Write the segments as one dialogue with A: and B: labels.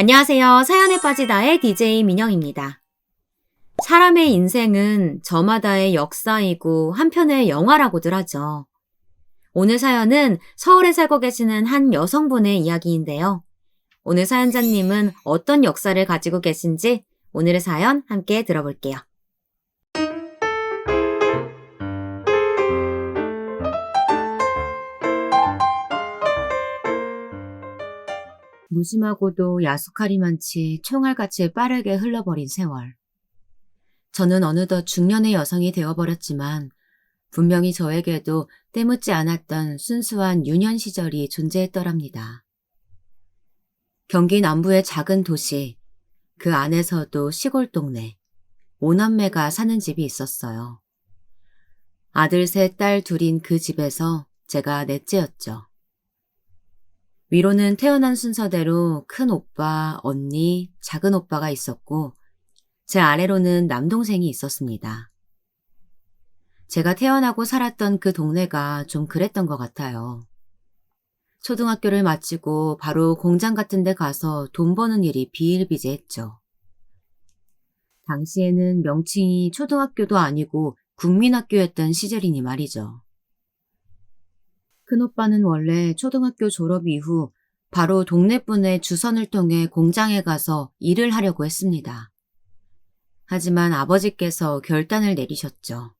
A: 안녕하세요. 사연에 빠지다의 DJ 민영입니다. 사람의 인생은 저마다의 역사이고 한편의 영화라고들 하죠. 오늘 사연은 서울에 살고 계시는 한 여성분의 이야기인데요. 오늘 사연자님은 어떤 역사를 가지고 계신지 오늘의 사연 함께 들어볼게요. 무심하고도 야속하리만치 총알같이 빠르게 흘러버린 세월. 저는 어느덧 중년의 여성이 되어버렸지만 분명히 저에게도 때묻지 않았던 순수한 유년 시절이 존재했더랍니다. 경기 남부의 작은 도시, 그 안에서도 시골 동네, 5남매가 사는 집이 있었어요. 아들 셋, 딸 둘인 그 집에서 제가 넷째였죠. 위로는 태어난 순서대로 큰 오빠, 언니, 작은 오빠가 있었고 제 아래로는 남동생이 있었습니다. 제가 태어나고 살았던 그 동네가 좀 그랬던 것 같아요. 초등학교를 마치고 바로 공장 같은 데 가서 돈 버는 일이 비일비재했죠. 당시에는 명칭이 초등학교도 아니고 국민학교였던 시절이니 말이죠. 큰오빠는 원래 초등학교 졸업 이후 바로 동네분의 주선을 통해 공장에 가서 일을 하려고 했습니다. 하지만 아버지께서 결단을 내리셨죠.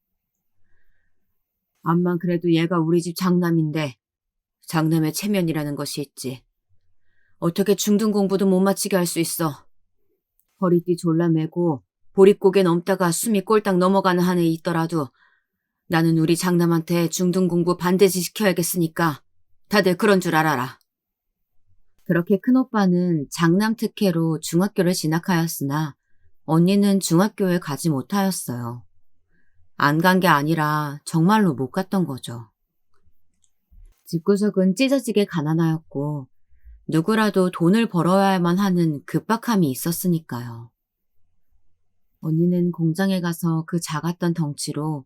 A: 암만 그래도 얘가 우리 집 장남인데 장남의 체면이라는 것이 있지. 어떻게 중등 공부도 못 마치게 할 수 있어. 허리띠 졸라매고 보릿고개 넘다가 숨이 꼴딱 넘어가는 한 해 있더라도 나는 우리 장남한테 중등 공부 반드시 시켜야겠으니까 다들 그런 줄 알아라. 그렇게 큰오빠는 장남 특혜로 중학교를 진학하였으나 언니는 중학교에 가지 못하였어요. 안 간 게 아니라 정말로 못 갔던 거죠. 집구석은 찢어지게 가난하였고 누구라도 돈을 벌어야만 하는 급박함이 있었으니까요. 언니는 공장에 가서 그 작았던 덩치로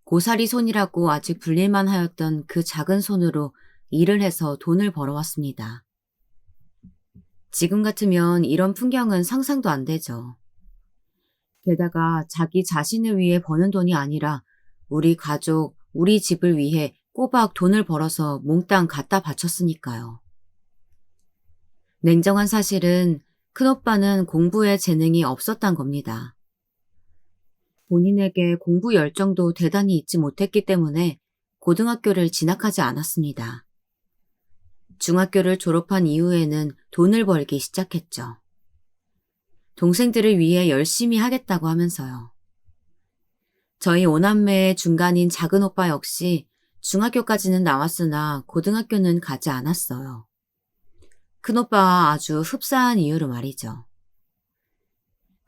A: 고사리 손이라고 아직 불릴만 하였던 그 작은 손으로 일을 해서 돈을 벌어왔습니다. 지금 같으면 이런 풍경은 상상도 안 되죠. 게다가 자기 자신을 위해 버는 돈이 아니라 우리 가족, 우리 집을 위해 꼬박 돈을 벌어서 몽땅 갖다 바쳤으니까요. 냉정한 사실은 큰오빠는 공부에 재능이 없었단 겁니다. 본인에게 공부 열정도 대단히 있지 못했기 때문에 고등학교를 진학하지 않았습니다. 중학교를 졸업한 이후에는 돈을 벌기 시작했죠. 동생들을 위해 열심히 하겠다고 하면서요. 저희 5남매의 중간인 작은 오빠 역시 중학교까지는 나왔으나 고등학교는 가지 않았어요. 큰오빠와 아주 흡사한 이유로 말이죠.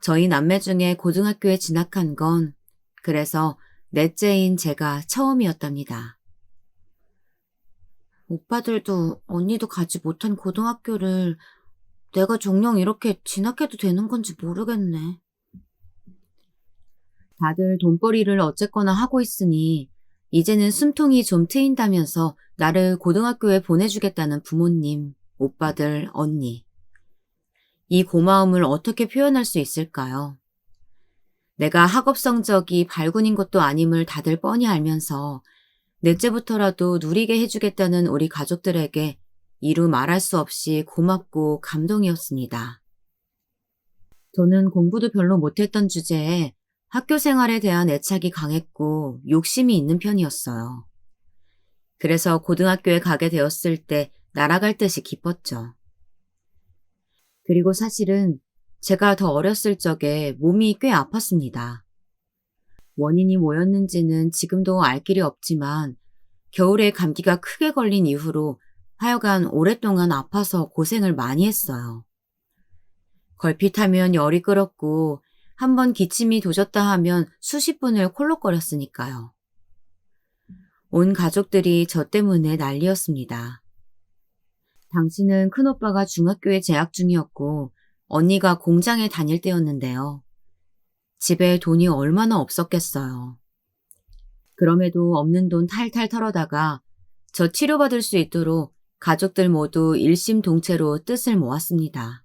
A: 저희 남매 중에 고등학교에 진학한 건 그래서 넷째인 제가 처음이었답니다. 오빠들도 언니도 가지 못한 고등학교를 내가 정녕 이렇게 진학해도 되는 건지 모르겠네. 다들 돈벌이를 어쨌거나 하고 있으니 이제는 숨통이 좀 트인다면서 나를 고등학교에 보내주겠다는 부모님, 오빠들, 언니. 이 고마움을 어떻게 표현할 수 있을까요? 내가 학업 성적이 발군인 것도 아님을 다들 뻔히 알면서 넷째부터라도 누리게 해주겠다는 우리 가족들에게 이루 말할 수 없이 고맙고 감동이었습니다. 저는 공부도 별로 못했던 주제에 학교 생활에 대한 애착이 강했고 욕심이 있는 편이었어요. 그래서 고등학교에 가게 되었을 때 날아갈 듯이 기뻤죠. 그리고 사실은 제가 더 어렸을 적에 몸이 꽤 아팠습니다. 원인이 뭐였는지는 지금도 알 길이 없지만 겨울에 감기가 크게 걸린 이후로 하여간 오랫동안 아파서 고생을 많이 했어요. 걸핏하면 열이 끓었고 한번 기침이 도졌다 하면 수십 분을 콜록거렸으니까요. 온 가족들이 저 때문에 난리였습니다. 당시는 큰오빠가 중학교에 재학 중이었고 언니가 공장에 다닐 때였는데요. 집에 돈이 얼마나 없었겠어요. 그럼에도 없는 돈 탈탈 털어다가 저 치료받을 수 있도록 가족들 모두 일심동체로 뜻을 모았습니다.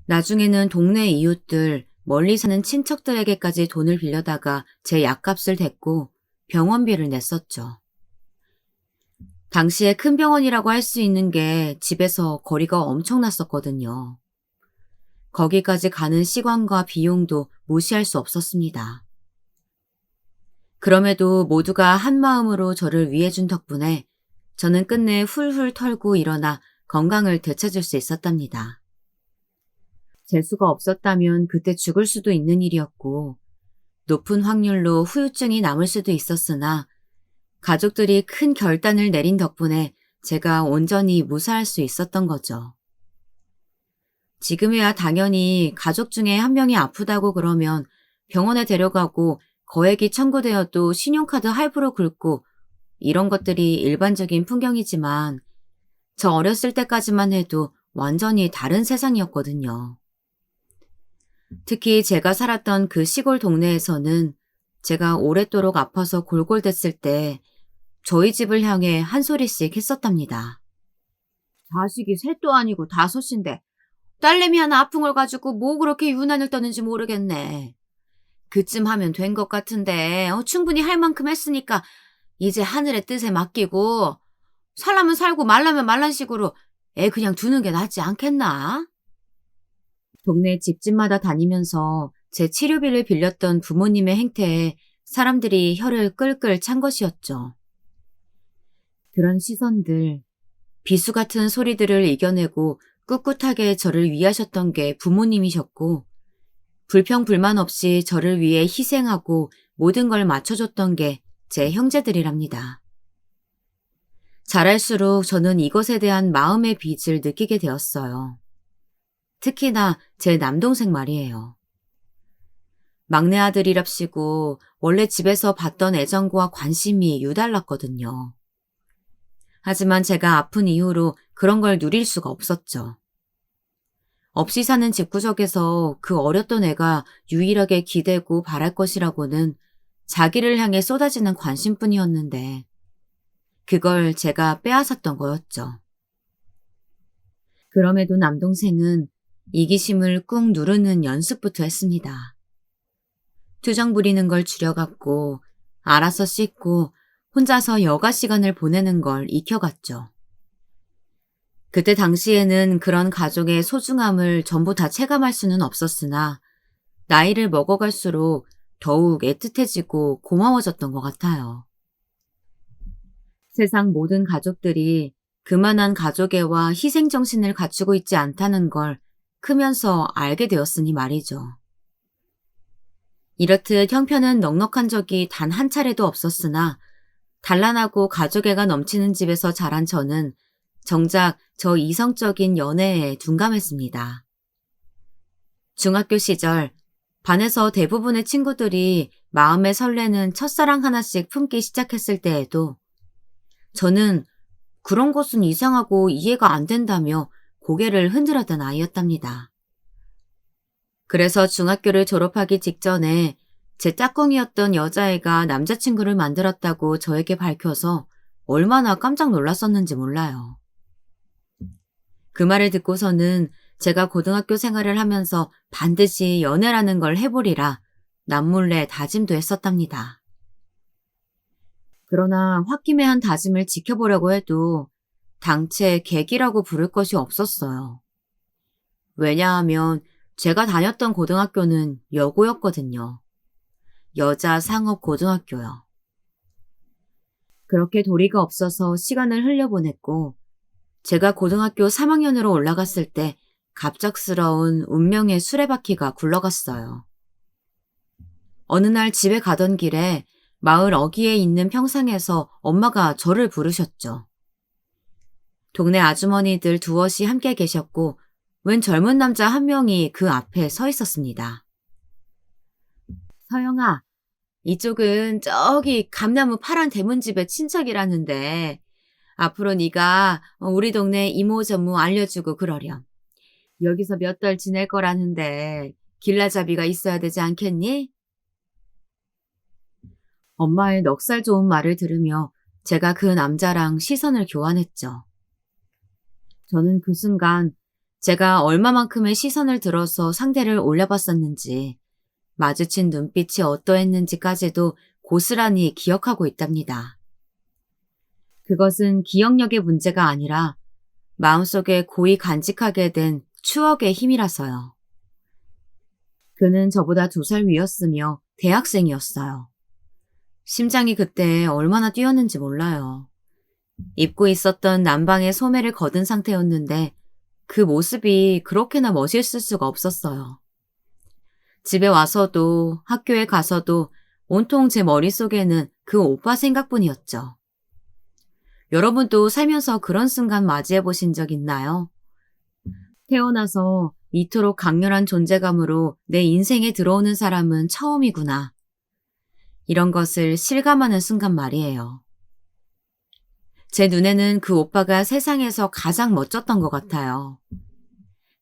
A: 나중에는 동네 이웃들, 멀리 사는 친척들에게까지 돈을 빌려다가 제 약값을 댔고 병원비를 냈었죠. 당시에 큰 병원이라고 할 수 있는 게 집에서 거리가 엄청났었거든요. 거기까지 가는 시간과 비용도 무시할 수 없었습니다. 그럼에도 모두가 한마음으로 저를 위해준 덕분에 저는 끝내 훌훌 털고 일어나 건강을 되찾을 수 있었답니다. 재수가 없었다면 그때 죽을 수도 있는 일이었고 높은 확률로 후유증이 남을 수도 있었으나 가족들이 큰 결단을 내린 덕분에 제가 온전히 무사할 수 있었던 거죠. 지금이야 당연히 가족 중에 한 명이 아프다고 그러면 병원에 데려가고 거액이 청구되어도 신용카드 할부로 긁고 이런 것들이 일반적인 풍경이지만 저 어렸을 때까지만 해도 완전히 다른 세상이었거든요. 특히 제가 살았던 그 시골 동네에서는 제가 오랫도록 아파서 골골댔을 때 저희 집을 향해 한 소리씩 했었답니다. 자식이 셋도 아니고 다섯인데 딸내미 하나 아픈 걸 가지고 뭐 그렇게 유난을 떠는지 모르겠네. 그쯤 하면 된 것 같은데 충분히 할 만큼 했으니까 이제 하늘의 뜻에 맡기고 살라면 살고 말라면 말란 식으로 애 그냥 두는 게 낫지 않겠나? 동네 집집마다 다니면서 제 치료비를 빌렸던 부모님의 행태에 사람들이 혀를 끌끌 찬 것이었죠. 그런 시선들, 비수 같은 소리들을 이겨내고 꿋꿋하게 저를 위하셨던 게 부모님이셨고 불평 불만 없이 저를 위해 희생하고 모든 걸 맞춰줬던 게 제 형제들이랍니다. 자랄수록 저는 이것에 대한 마음의 빚을 느끼게 되었어요. 특히나 제 남동생 말이에요. 막내 아들이랍시고 원래 집에서 받던 애정과 관심이 유달랐거든요. 하지만 제가 아픈 이후로 그런 걸 누릴 수가 없었죠. 없이 사는 집구석에서 그 어렸던 애가 유일하게 기대고 바랄 것이라고는 자기를 향해 쏟아지는 관심뿐이었는데 그걸 제가 빼앗았던 거였죠. 그럼에도 남동생은 이기심을 꾹 누르는 연습부터 했습니다. 투정 부리는 걸 줄여갔고 알아서 씻고 혼자서 여가 시간을 보내는 걸 익혀갔죠. 그때 당시에는 그런 가족의 소중함을 전부 다 체감할 수는 없었으나 나이를 먹어갈수록 더욱 애틋해지고 고마워졌던 것 같아요. 세상 모든 가족들이 그만한 가족애와 희생정신을 갖추고 있지 않다는 걸 크면서 알게 되었으니 말이죠. 이렇듯 형편은 넉넉한 적이 단 한 차례도 없었으나 단란하고 가족애가 넘치는 집에서 자란 저는 정작 저 이성적인 연애에 둔감했습니다. 중학교 시절 반에서 대부분의 친구들이 마음에 설레는 첫사랑 하나씩 품기 시작했을 때에도 저는 그런 것은 이상하고 이해가 안 된다며 고개를 흔들었던 아이였답니다. 그래서 중학교를 졸업하기 직전에 제 짝꿍이었던 여자애가 남자친구를 만들었다고 저에게 밝혀서 얼마나 깜짝 놀랐었는지 몰라요. 그 말을 듣고서는 제가 고등학교 생활을 하면서 반드시 연애라는 걸 해보리라 남몰래 다짐도 했었답니다. 그러나 홧김에 다짐을 지켜보려고 해도 당최 계기라고 부를 것이 없었어요. 왜냐하면 제가 다녔던 고등학교는 여고였거든요. 여자 상업 고등학교요. 그렇게 도리가 없어서 시간을 흘려보냈고 제가 고등학교 3학년으로 올라갔을 때 갑작스러운 운명의 수레바퀴가 굴러갔어요. 어느 날 집에 가던 길에 마을 어귀에 있는 평상에서 엄마가 저를 부르셨죠. 동네 아주머니들 두엇이 함께 계셨고 웬 젊은 남자 한 명이 그 앞에 서 있었습니다. 서영아, 이쪽은 저기 감나무 파란 대문집의 친척이라는데 앞으로 네가 우리 동네 이모 전무 알려주고 그러렴. 여기서 몇 달 지낼 거라는데 길라잡이가 있어야 되지 않겠니? 엄마의 넉살 좋은 말을 들으며 제가 그 남자랑 시선을 교환했죠. 저는 그 순간 제가 얼마만큼의 시선을 들어서 상대를 올려봤었는지, 마주친 눈빛이 어떠했는지까지도 고스란히 기억하고 있답니다. 그것은 기억력의 문제가 아니라 마음속에 고이 간직하게 된 추억의 힘이라서요. 그는 저보다 2살 위였으며 대학생이었어요. 심장이 그때 얼마나 뛰었는지 몰라요. 입고 있었던 남방의 소매를 거둔 상태였는데 그 모습이 그렇게나 멋있을 수가 없었어요. 집에 와서도 학교에 가서도 온통 제 머릿속에는 그 오빠 생각뿐이었죠. 여러분도 살면서 그런 순간 맞이해 보신 적 있나요? 태어나서 이토록 강렬한 존재감으로 내 인생에 들어오는 사람은 처음이구나. 이런 것을 실감하는 순간 말이에요. 제 눈에는 그 오빠가 세상에서 가장 멋졌던 것 같아요.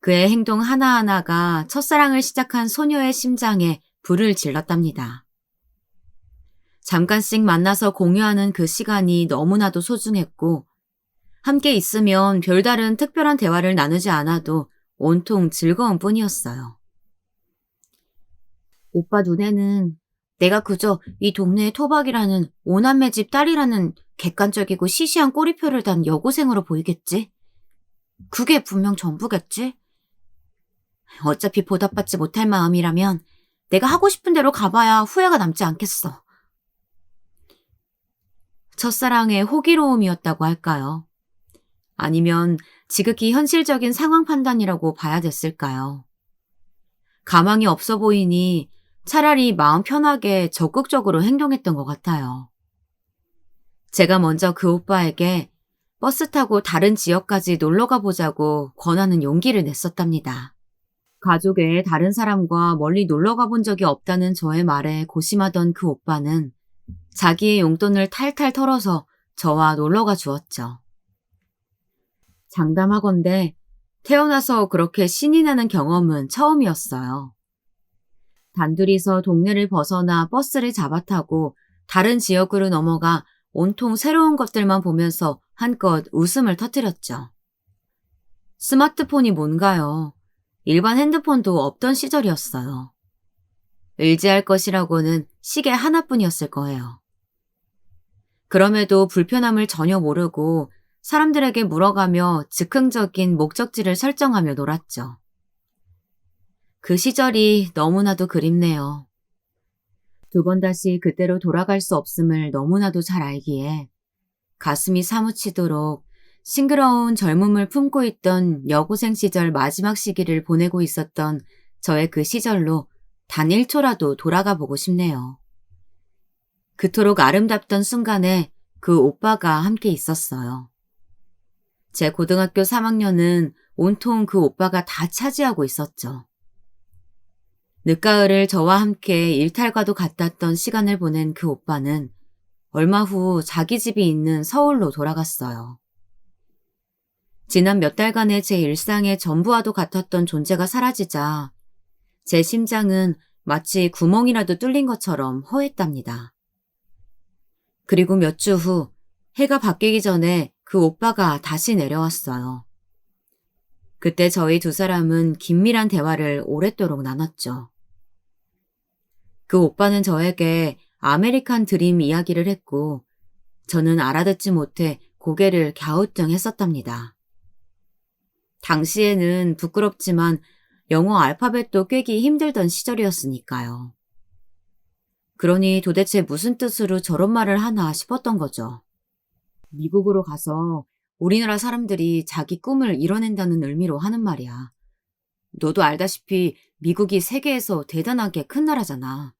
A: 그의 행동 하나하나가 첫사랑을 시작한 소녀의 심장에 불을 질렀답니다. 잠깐씩 만나서 공유하는 그 시간이 너무나도 소중했고, 함께 있으면 별다른 특별한 대화를 나누지 않아도 온통 즐거운 뿐이었어요. 오빠 눈에는 내가 그저 이 동네의 토박이라는 오남매 집 딸이라는 객관적이고 시시한 꼬리표를 단 여고생으로 보이겠지? 그게 분명 전부겠지? 어차피 보답받지 못할 마음이라면 내가 하고 싶은 대로 가봐야 후회가 남지 않겠어. 첫사랑의 호기로움이었다고 할까요? 아니면 지극히 현실적인 상황 판단이라고 봐야 됐을까요? 가망이 없어 보이니 차라리 마음 편하게 적극적으로 행동했던 것 같아요. 제가 먼저 그 오빠에게 버스 타고 다른 지역까지 놀러 가보자고 권하는 용기를 냈었답니다. 가족 외에 다른 사람과 멀리 놀러 가본 적이 없다는 저의 말에 고심하던 그 오빠는 자기의 용돈을 탈탈 털어서 저와 놀러가 주었죠. 장담하건대 태어나서 그렇게 신이 나는 경험은 처음이었어요. 단둘이서 동네를 벗어나 버스를 잡아타고 다른 지역으로 넘어가 온통 새로운 것들만 보면서 한껏 웃음을 터뜨렸죠. 스마트폰이 뭔가요? 일반 핸드폰도 없던 시절이었어요. 의지할 것이라고는 시계 하나뿐이었을 거예요. 그럼에도 불편함을 전혀 모르고 사람들에게 물어가며 즉흥적인 목적지를 설정하며 놀았죠. 그 시절이 너무나도 그립네요. 2번 다시 그때로 돌아갈 수 없음을 너무나도 잘 알기에 가슴이 사무치도록 싱그러운 젊음을 품고 있던 여고생 시절 마지막 시기를 보내고 있었던 저의 그 시절로 단 1초라도 돌아가 보고 싶네요. 그토록 아름답던 순간에 그 오빠가 함께 있었어요. 제 고등학교 3학년은 온통 그 오빠가 다 차지하고 있었죠. 늦가을을 저와 함께 일탈과도 같았던 시간을 보낸 그 오빠는 얼마 후 자기 집이 있는 서울로 돌아갔어요. 지난 몇 달간의 제 일상의 전부와도 같았던 존재가 사라지자 제 심장은 마치 구멍이라도 뚫린 것처럼 허했답니다. 그리고 몇 주 후 해가 바뀌기 전에 그 오빠가 다시 내려왔어요. 그때 저희 2사람은 긴밀한 대화를 오랫도록 나눴죠. 그 오빠는 저에게 아메리칸 드림 이야기를 했고 저는 알아듣지 못해 고개를 갸우뚱했었답니다. 당시에는 부끄럽지만 영어 알파벳도 꿰기 힘들던 시절이었으니까요. 그러니 도대체 무슨 뜻으로 저런 말을 하나 싶었던 거죠. 미국으로 가서 우리나라 사람들이 자기 꿈을 이뤄낸다는 의미로 하는 말이야. 너도 알다시피 미국이 세계에서 대단하게 큰 나라잖아.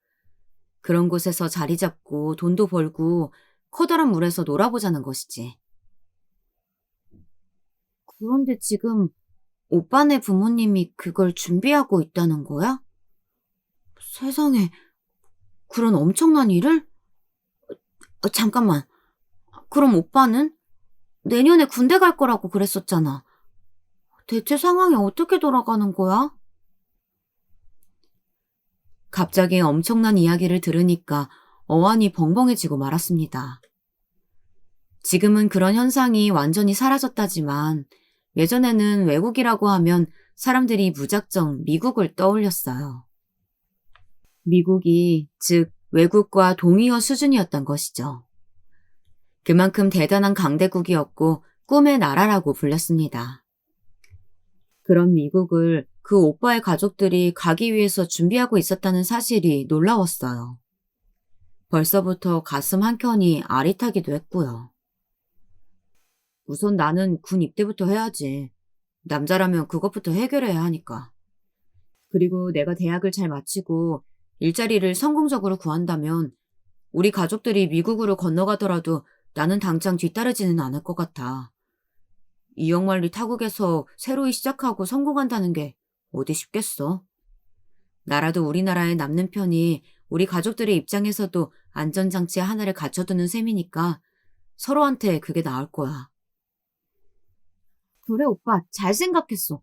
A: 그런 곳에서 자리 잡고 돈도 벌고 커다란 물에서 놀아보자는 것이지. 그런데 지금 오빠네 부모님이 그걸 준비하고 있다는 거야? 세상에, 그런 엄청난 일을? 잠깐만. 그럼 오빠는? 내년에 군대 갈 거라고 그랬었잖아. 대체 상황이 어떻게 돌아가는 거야? 갑자기 엄청난 이야기를 들으니까 어안이 벙벙해지고 말았습니다. 지금은 그런 현상이 완전히 사라졌다지만 예전에는 외국이라고 하면 사람들이 무작정 미국을 떠올렸어요. 미국이, 즉 외국과 동의어 수준이었던 것이죠. 그만큼 대단한 강대국이었고 꿈의 나라라고 불렸습니다. 그런 미국을 그 오빠의 가족들이 가기 위해서 준비하고 있었다는 사실이 놀라웠어요. 벌써부터 가슴 한켠이 아릿하기도 했고요. 우선 나는 군 입대부터 해야지. 남자라면 그것부터 해결해야 하니까. 그리고 내가 대학을 잘 마치고 일자리를 성공적으로 구한다면 우리 가족들이 미국으로 건너가더라도 나는 당장 뒤따르지는 않을 것 같아. 이영만리 타국에서 새로이 시작하고 성공한다는 게 어디 쉽겠어? 나라도 우리나라에 남는 편이 우리 가족들의 입장에서도 안전장치 하나를 갖춰두는 셈이니까 서로한테 그게 나을 거야. 그래, 오빠. 잘 생각했어.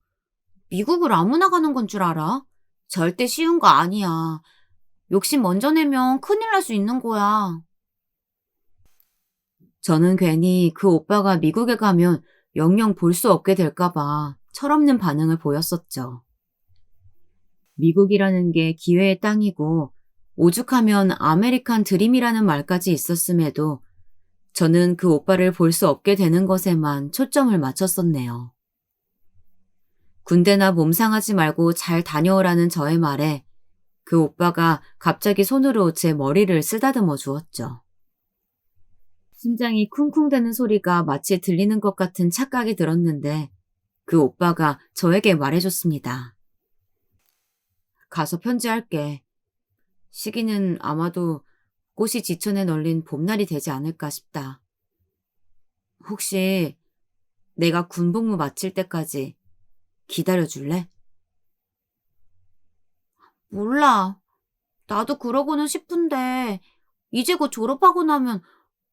A: 미국을 아무나 가는 건 줄 알아? 절대 쉬운 거 아니야. 욕심 먼저 내면 큰일 날 수 있는 거야. 저는 괜히 그 오빠가 미국에 가면 영영 볼 수 없게 될까봐 철없는 반응을 보였었죠. 미국이라는 게 기회의 땅이고 오죽하면 아메리칸 드림이라는 말까지 있었음에도 저는 그 오빠를 볼 수 없게 되는 것에만 초점을 맞췄었네요. 군대나 몸 상하지 말고 잘 다녀오라는 저의 말에 그 오빠가 갑자기 손으로 제 머리를 쓰다듬어 주었죠. 심장이 쿵쿵대는 소리가 마치 들리는 것 같은 착각이 들었는데 그 오빠가 저에게 말해줬습니다. 가서 편지할게. 시기는 아마도 꽃이 지천에 널린 봄날이 되지 않을까 싶다. 혹시 내가 군복무 마칠 때까지 기다려줄래? 몰라. 나도 그러고는 싶은데 이제 곧 졸업하고 나면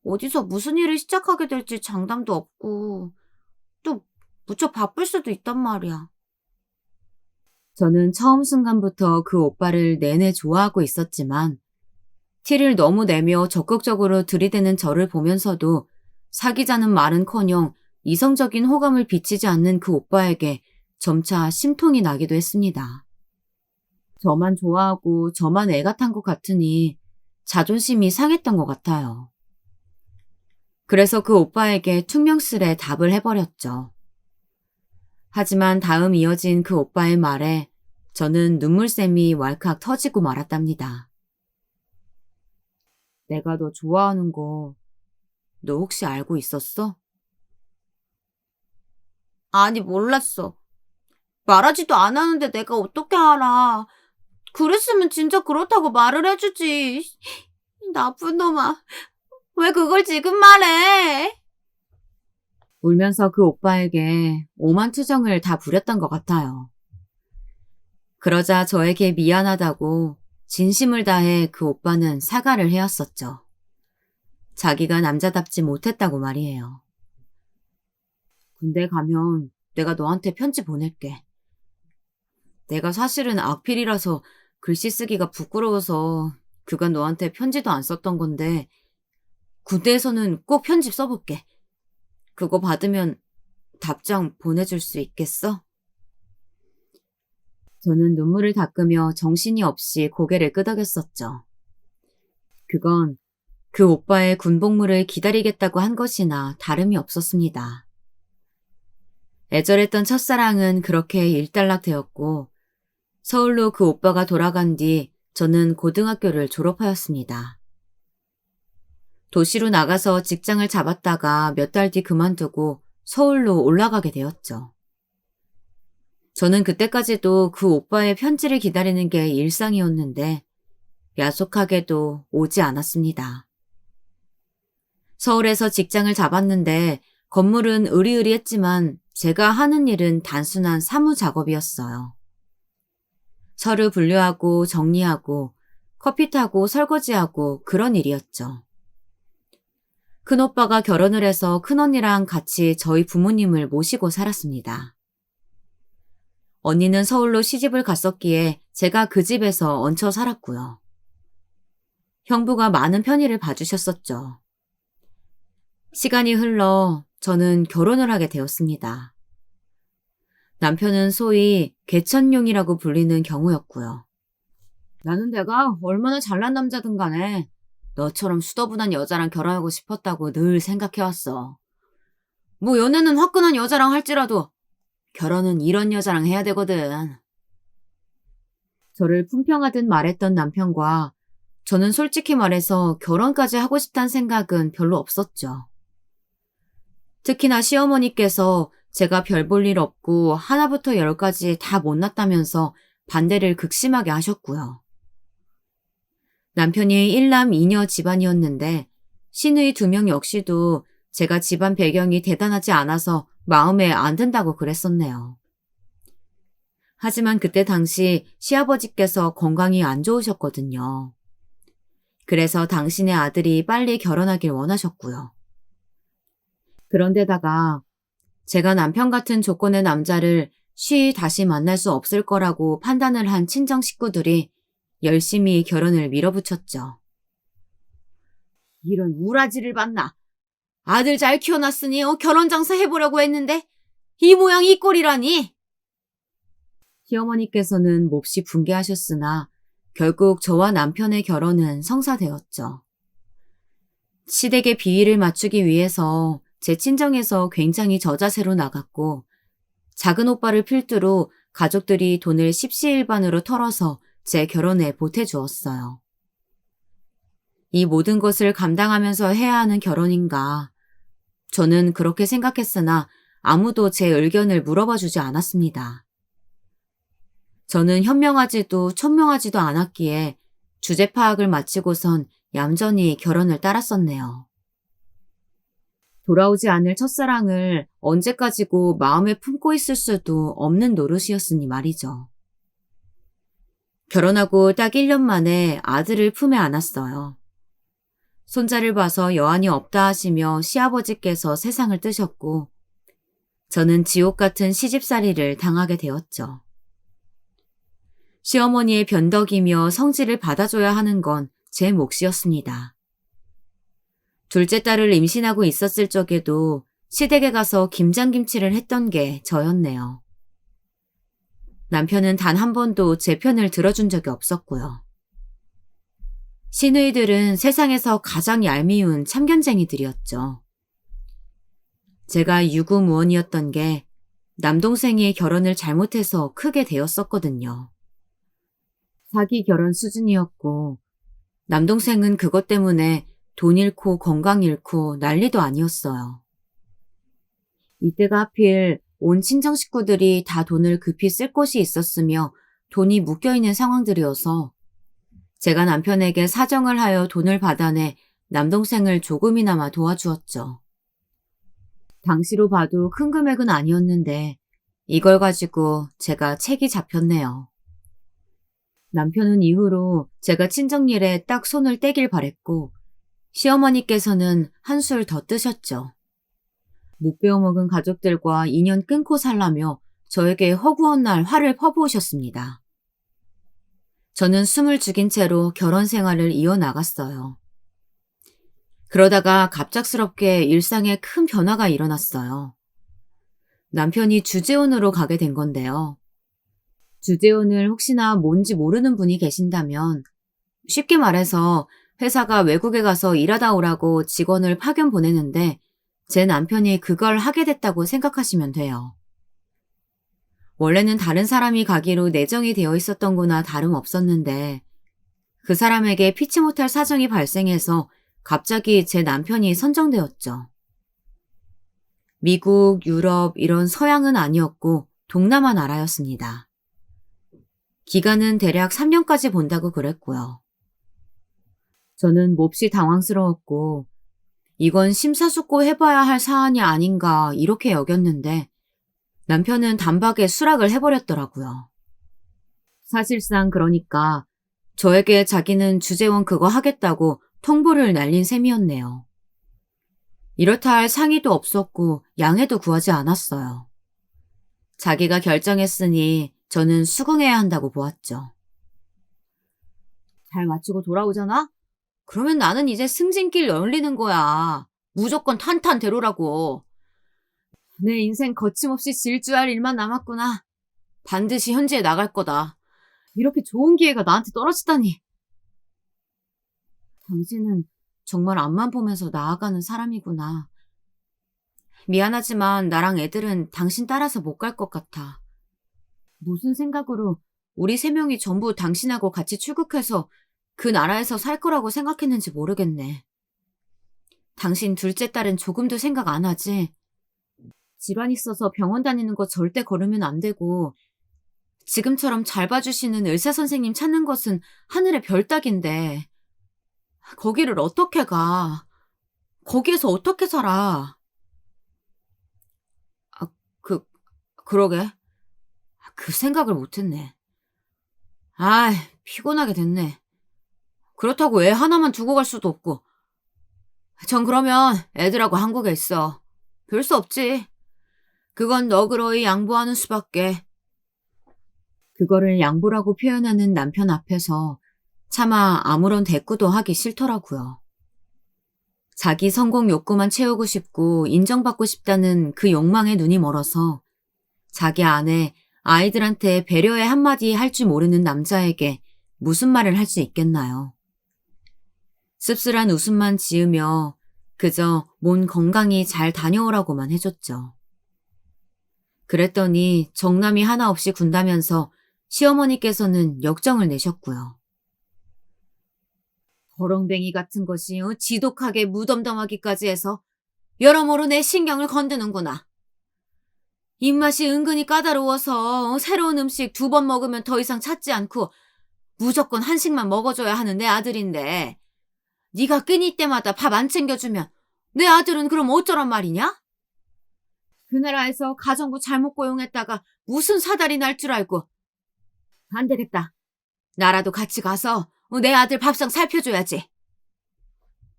A: 어디서 무슨 일을 시작하게 될지 장담도 없고 또 무척 바쁠 수도 있단 말이야. 저는 처음 순간부터 그 오빠를 내내 좋아하고 있었지만 티를 너무 내며 적극적으로 들이대는 저를 보면서도 사귀자는 말은커녕 이성적인 호감을 비치지 않는 그 오빠에게 점차 심통이 나기도 했습니다. 저만 좋아하고 저만 애가 탄 것 같으니 자존심이 상했던 것 같아요. 그래서 그 오빠에게 퉁명스레 답을 해버렸죠. 하지만 다음 이어진 그 오빠의 말에 저는 눈물샘이 왈칵 터지고 말았답니다. 내가 너 좋아하는 거 너 혹시 알고 있었어? 아니, 몰랐어. 말하지도 않았는데 내가 어떻게 알아. 그랬으면 진짜 그렇다고 말을 해주지. 나쁜 놈아. 왜 그걸 지금 말해? 울면서 그 오빠에게 오만 투정을 다 부렸던 것 같아요. 그러자 저에게 미안하다고 진심을 다해 그 오빠는 사과를 해왔었죠. 자기가 남자답지 못했다고 말이에요. 군대 가면 내가 너한테 편지 보낼게. 내가 사실은 악필이라서 글씨 쓰기가 부끄러워서 그간 너한테 편지도 안 썼던 건데 군대에서는 꼭 편집 써볼게. 그거 받으면 답장 보내줄 수 있겠어? 저는 눈물을 닦으며 정신이 없이 고개를 끄덕였었죠. 그건 그 오빠의 군복무를 기다리겠다고 한 것이나 다름이 없었습니다. 애절했던 첫사랑은 그렇게 일단락되었고 서울로 그 오빠가 돌아간 뒤 저는 고등학교를 졸업하였습니다. 도시로 나가서 직장을 잡았다가 몇 달 뒤 그만두고 서울로 올라가게 되었죠. 저는 그때까지도 그 오빠의 편지를 기다리는 게 일상이었는데 야속하게도 오지 않았습니다. 서울에서 직장을 잡았는데 건물은 으리으리했지만 제가 하는 일은 단순한 사무 작업이었어요. 서류 분류하고 정리하고 커피 타고 설거지하고 그런 일이었죠. 큰오빠가 결혼을 해서 큰언니랑 같이 저희 부모님을 모시고 살았습니다. 언니는 서울로 시집을 갔었기에 제가 그 집에서 얹혀 살았고요. 형부가 많은 편의를 봐주셨었죠. 시간이 흘러 저는 결혼을 하게 되었습니다. 남편은 소위 개천용이라고 불리는 경우였고요. 나는 내가 얼마나 잘난 남자든 간에 너처럼 수더분한 여자랑 결혼하고 싶었다고 늘 생각해왔어. 뭐 연애는 화끈한 여자랑 할지라도 결혼은 이런 여자랑 해야 되거든. 저를 품평하듯 말했던 남편과 저는 솔직히 말해서 결혼까지 하고 싶다는 생각은 별로 없었죠. 특히나 시어머니께서 제가 별 볼 일 없고 하나부터 열까지 다 못났다면서 반대를 극심하게 하셨고요. 남편이 일남 이녀 집안이었는데 시누이 2명 역시도 제가 집안 배경이 대단하지 않아서 마음에 안 든다고 그랬었네요. 하지만 그때 당시 시아버지께서 건강이 안 좋으셨거든요. 그래서 당신의 아들이 빨리 결혼하길 원하셨고요. 그런데다가 제가 남편 같은 조건의 남자를 쉬이 다시 만날 수 없을 거라고 판단을 한 친정 식구들이 열심히 결혼을 밀어붙였죠. 이런 우라지를 봤나? 아들 잘 키워놨으니 결혼 장사 해보려고 했는데 이 모양 이 꼴이라니? 시어머니께서는 몹시 분개하셨으나 결국 저와 남편의 결혼은 성사되었죠. 시댁의 비위를 맞추기 위해서 제 친정에서 굉장히 저자세로 나갔고 작은 오빠를 필두로 가족들이 돈을 십시일반으로 털어서 제 결혼에 보태주었어요. 이 모든 것을 감당하면서 해야 하는 결혼인가. 저는 그렇게 생각했으나 아무도 제 의견을 물어봐 주지 않았습니다. 저는 현명하지도 천명하지도 않았기에 주제 파악을 마치고선 얌전히 결혼을 따랐었네요. 돌아오지 않을 첫사랑을 언제까지고 마음에 품고 있을 수도 없는 노릇이었으니 말이죠. 결혼하고 딱 1년 만에 아들을 품에 안았어요. 손자를 봐서 여한이 없다 하시며 시아버지께서 세상을 뜨셨고 저는 지옥 같은 시집살이를 당하게 되었죠. 시어머니의 변덕이며 성질을 받아줘야 하는 건 제 몫이었습니다. 둘째 딸을 임신하고 있었을 적에도 시댁에 가서 김장김치를 했던 게 저였네요. 남편은 단 한 번도 제 편을 들어준 적이 없었고요. 시누이들은 세상에서 가장 얄미운 참견쟁이들이었죠. 제가 유구무원이었던 게 남동생이 결혼을 잘못해서 크게 되었었거든요. 사기 결혼 수준이었고 남동생은 그것 때문에 돈 잃고 건강 잃고 난리도 아니었어요. 이때가 하필 온 친정 식구들이 다 돈을 급히 쓸 곳이 있었으며 돈이 묶여있는 상황들이어서 제가 남편에게 사정을 하여 돈을 받아내 남동생을 조금이나마 도와주었죠. 당시로 봐도 큰 금액은 아니었는데 이걸 가지고 제가 책이 잡혔네요. 남편은 이후로 제가 친정일에 딱 손을 떼길 바랬고 시어머니께서는 한술 더 뜨셨죠. 못 배워먹은 가족들과 인연 끊고 살라며 저에게 허구한 날 화를 퍼부으셨습니다. 저는 숨을 죽인 채로 결혼 생활을 이어나갔어요. 그러다가 갑작스럽게 일상에 큰 변화가 일어났어요. 남편이 주재원으로 가게 된 건데요. 주재원을 혹시나 뭔지 모르는 분이 계신다면 쉽게 말해서 회사가 외국에 가서 일하다 오라고 직원을 파견 보내는데 제 남편이 그걸 하게 됐다고 생각하시면 돼요. 원래는 다른 사람이 가기로 내정이 되어 있었던 거나 다름없었는데 그 사람에게 피치 못할 사정이 발생해서 갑자기 제 남편이 선정되었죠. 미국, 유럽 이런 서양은 아니었고 동남아 나라였습니다. 기간은 대략 3년까지 본다고 그랬고요. 저는 몹시 당황스러웠고 이건 심사숙고해봐야 할 사안이 아닌가 이렇게 여겼는데 남편은 단박에 수락을 해버렸더라고요. 사실상 그러니까 저에게 자기는 주재원 그거 하겠다고 통보를 날린 셈이었네요. 이렇다 할 상의도 없었고 양해도 구하지 않았어요. 자기가 결정했으니 저는 수긍해야 한다고 보았죠. 잘 마치고 돌아오잖아? 그러면 나는 이제 승진길 열리는 거야. 무조건 탄탄대로라고. 내 인생 거침없이 질주할 일만 남았구나. 반드시 현지에 나갈 거다. 이렇게 좋은 기회가 나한테 떨어지다니. 당신은 정말 앞만 보면서 나아가는 사람이구나. 미안하지만 나랑 애들은 당신 따라서 못 갈 것 같아. 무슨 생각으로 우리 세 명이 전부 당신하고 같이 출국해서 그 나라에서 살 거라고 생각했는지 모르겠네. 당신 둘째 딸은 조금도 생각 안 하지? 질환 있어서 병원 다니는 거 절대 거르면 안 되고, 지금처럼 잘 봐주시는 의사 선생님 찾는 것은 하늘의 별 따기인데, 거기를 어떻게 가? 거기에서 어떻게 살아? 아, 그러게. 그 생각을 못했네. 아이, 피곤하게 됐네. 그렇다고 애 하나만 두고 갈 수도 없고. 전 그러면 애들하고 한국에 있어. 별 수 없지. 그건 너그러이 양보하는 수밖에. 그거를 양보라고 표현하는 남편 앞에서 차마 아무런 대꾸도 하기 싫더라고요. 자기 성공 욕구만 채우고 싶고 인정받고 싶다는 그 욕망에 눈이 멀어서 자기 아내, 아이들한테 배려의 한마디 할 줄 모르는 남자에게 무슨 말을 할 수 있겠나요? 씁쓸한 웃음만 지으며 그저 몸 건강히 잘 다녀오라고만 해줬죠. 그랬더니 정남이 하나 없이 군다면서 시어머니께서는 역정을 내셨고요. 버렁뱅이 같은 것이 지독하게 무덤덤하기까지 해서 여러모로 내 신경을 건드는구나. 입맛이 은근히 까다로워서 새로운 음식 2번 먹으면 더 이상 찾지 않고 무조건 한식만 먹어줘야 하는 내 아들인데 네가 끼니 때마다 밥 안 챙겨주면 내 아들은 그럼 어쩌란 말이냐? 그 나라에서 가정부 잘못 고용했다가 무슨 사달이 날 줄 알고. 안 되겠다. 나라도 같이 가서 내 아들 밥상 살펴줘야지.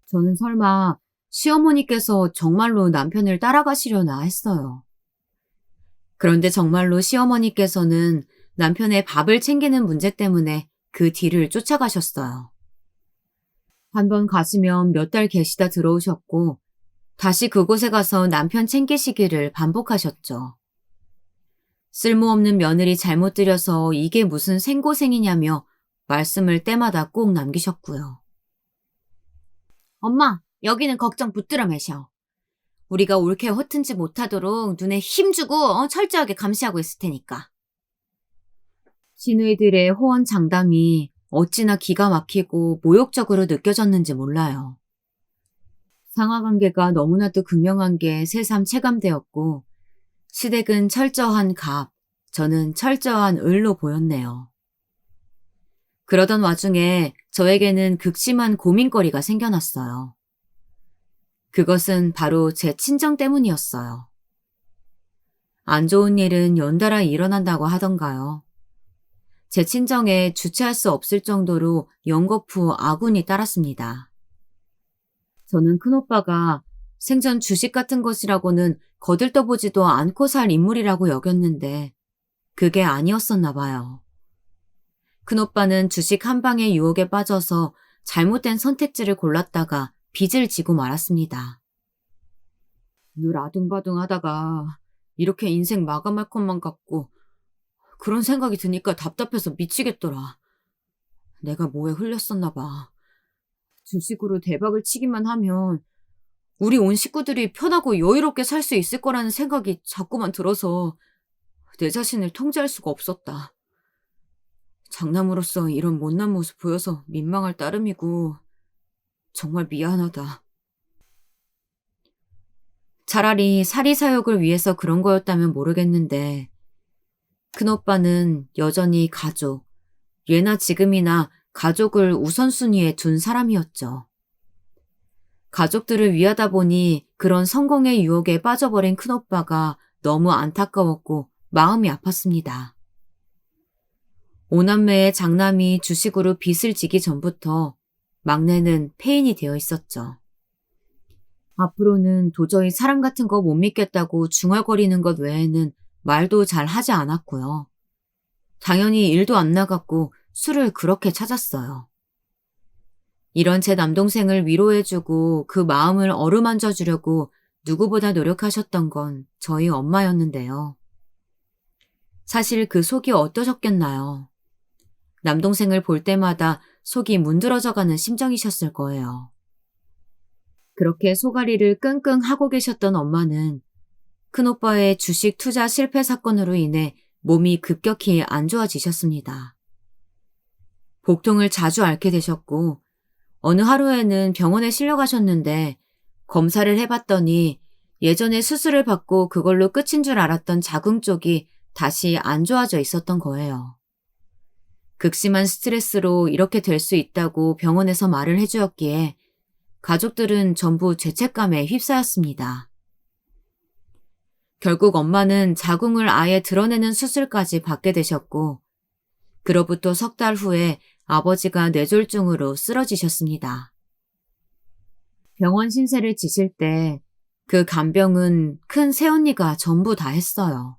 A: 저는 설마 시어머니께서 정말로 남편을 따라가시려나 했어요. 그런데 정말로 시어머니께서는 남편의 밥을 챙기는 문제 때문에 그 뒤를 쫓아가셨어요. 한 번 가시면 몇 달 계시다 들어오셨고 다시 그곳에 가서 남편 챙기시기를 반복하셨죠. 쓸모없는 며느리 잘못 들여서 이게 무슨 생고생이냐며 말씀을 때마다 꼭 남기셨고요. 엄마, 여기는 걱정 붙들어 매셔. 우리가 옳게 허튼지 못하도록 눈에 힘주고 철저하게 감시하고 있을 테니까. 시누이들의 호언장담이 어찌나 기가 막히고 모욕적으로 느껴졌는지 몰라요. 상하관계가 너무나도 극명한 게 새삼 체감되었고 시댁은 철저한 갑, 저는 철저한 을로 보였네요. 그러던 와중에 저에게는 극심한 고민거리가 생겨났어요. 그것은 바로 제 친정 때문이었어요. 안 좋은 일은 연달아 일어난다고 하던가요. 제 친정에 주체할 수 없을 정도로 연거푸 아군이 따랐습니다. 저는 큰오빠가 생전 주식 같은 것이라고는 거들떠보지도 않고 살 인물이라고 여겼는데 그게 아니었었나 봐요. 큰오빠는 주식 한 방의 유혹에 빠져서 잘못된 선택지를 골랐다가 빚을 지고 말았습니다. 늘 아둥바둥하다가 이렇게 인생 마감할 것만 같고 그런 생각이 드니까 답답해서 미치겠더라. 내가 뭐에 흘렸었나 봐. 주식으로 대박을 치기만 하면 우리 온 식구들이 편하고 여유롭게 살 수 있을 거라는 생각이 자꾸만 들어서 내 자신을 통제할 수가 없었다. 장남으로서 이런 못난 모습 보여서 민망할 따름이고 정말 미안하다. 차라리 사리사욕을 위해서 그런 거였다면 모르겠는데 큰오빠는 여전히 가족, 예나 지금이나 가족을 우선순위에 둔 사람이었죠. 가족들을 위하다 보니 그런 성공의 유혹에 빠져버린 큰오빠가 너무 안타까웠고 마음이 아팠습니다. 오남매의 장남이 주식으로 빚을 지기 전부터 막내는 폐인이 되어 있었죠. 앞으로는 도저히 사람 같은 거 못 믿겠다고 중얼거리는 것 외에는 말도 잘 하지 않았고요. 당연히 일도 안 나갔고 술을 그렇게 찾았어요. 이런 제 남동생을 위로해주고 그 마음을 어루만져 주려고 누구보다 노력하셨던 건 저희 엄마였는데요. 사실 그 속이 어떠셨겠나요? 남동생을 볼 때마다 속이 문드러져가는 심정이셨을 거예요. 그렇게 소가리를 끙끙 하고 계셨던 엄마는 큰오빠의 주식 투자 실패 사건으로 인해 몸이 급격히 안 좋아지셨습니다. 복통을 자주 앓게 되셨고 어느 하루에는 병원에 실려가셨는데 검사를 해봤더니 예전에 수술을 받고 그걸로 끝인 줄 알았던 자궁 쪽이 다시 안 좋아져 있었던 거예요. 극심한 스트레스로 이렇게 될 수 있다고 병원에서 말을 해주었기에 가족들은 전부 죄책감에 휩싸였습니다. 결국 엄마는 자궁을 아예 드러내는 수술까지 받게 되셨고 그로부터 석 달 후에 아버지가 뇌졸중으로 쓰러지셨습니다. 병원 신세를 지실 때 그 간병은 큰 새언니가 전부 다 했어요.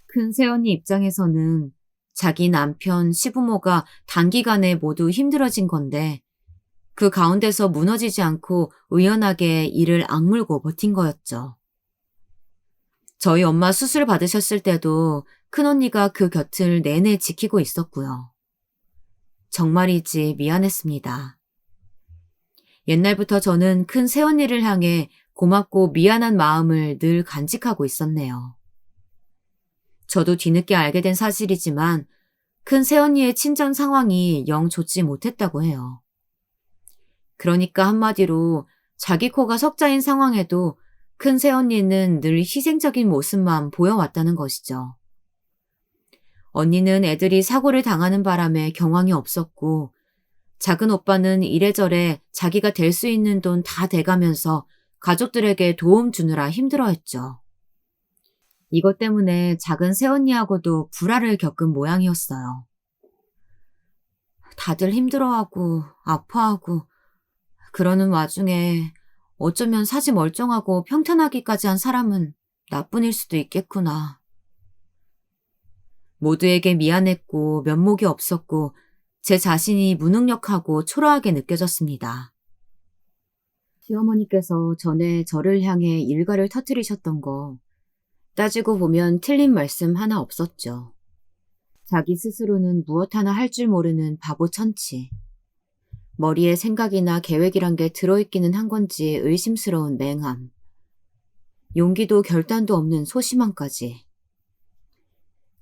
A: 큰 새언니 입장에서는 자기 남편, 시부모가 단기간에 모두 힘들어진 건데 그 가운데서 무너지지 않고 의연하게 이를 악물고 버틴 거였죠. 저희 엄마 수술 받으셨을 때도 큰언니가 그 곁을 내내 지키고 있었고요. 정말이지 미안했습니다. 옛날부터 저는 큰 새언니를 향해 고맙고 미안한 마음을 늘 간직하고 있었네요. 저도 뒤늦게 알게 된 사실이지만 큰 새언니의 친정 상황이 영 좋지 못했다고 해요. 그러니까 한마디로 자기 코가 석자인 상황에도 큰 새언니는 늘 희생적인 모습만 보여왔다는 것이죠. 언니는 애들이 사고를 당하는 바람에 경황이 없었고 작은 오빠는 이래저래 자기가 될 수 있는 돈 다 대가면서 가족들에게 도움 주느라 힘들어했죠. 이것 때문에 작은 새언니하고도 불화를 겪은 모양이었어요. 다들 힘들어하고 아파하고 그러는 와중에 어쩌면 사지 멀쩡하고 평탄하기까지 한 사람은 나뿐일 수도 있겠구나. 모두에게 미안했고 면목이 없었고 제 자신이 무능력하고 초라하게 느껴졌습니다. 시어머니께서 전에 저를 향해 일가를 터뜨리셨던 거 따지고 보면 틀린 말씀 하나 없었죠. 자기 스스로는 무엇 하나 할 줄 모르는 바보 천치. 머리에 생각이나 계획이란 게 들어있기는 한 건지 의심스러운 맹함. 용기도 결단도 없는 소심함까지.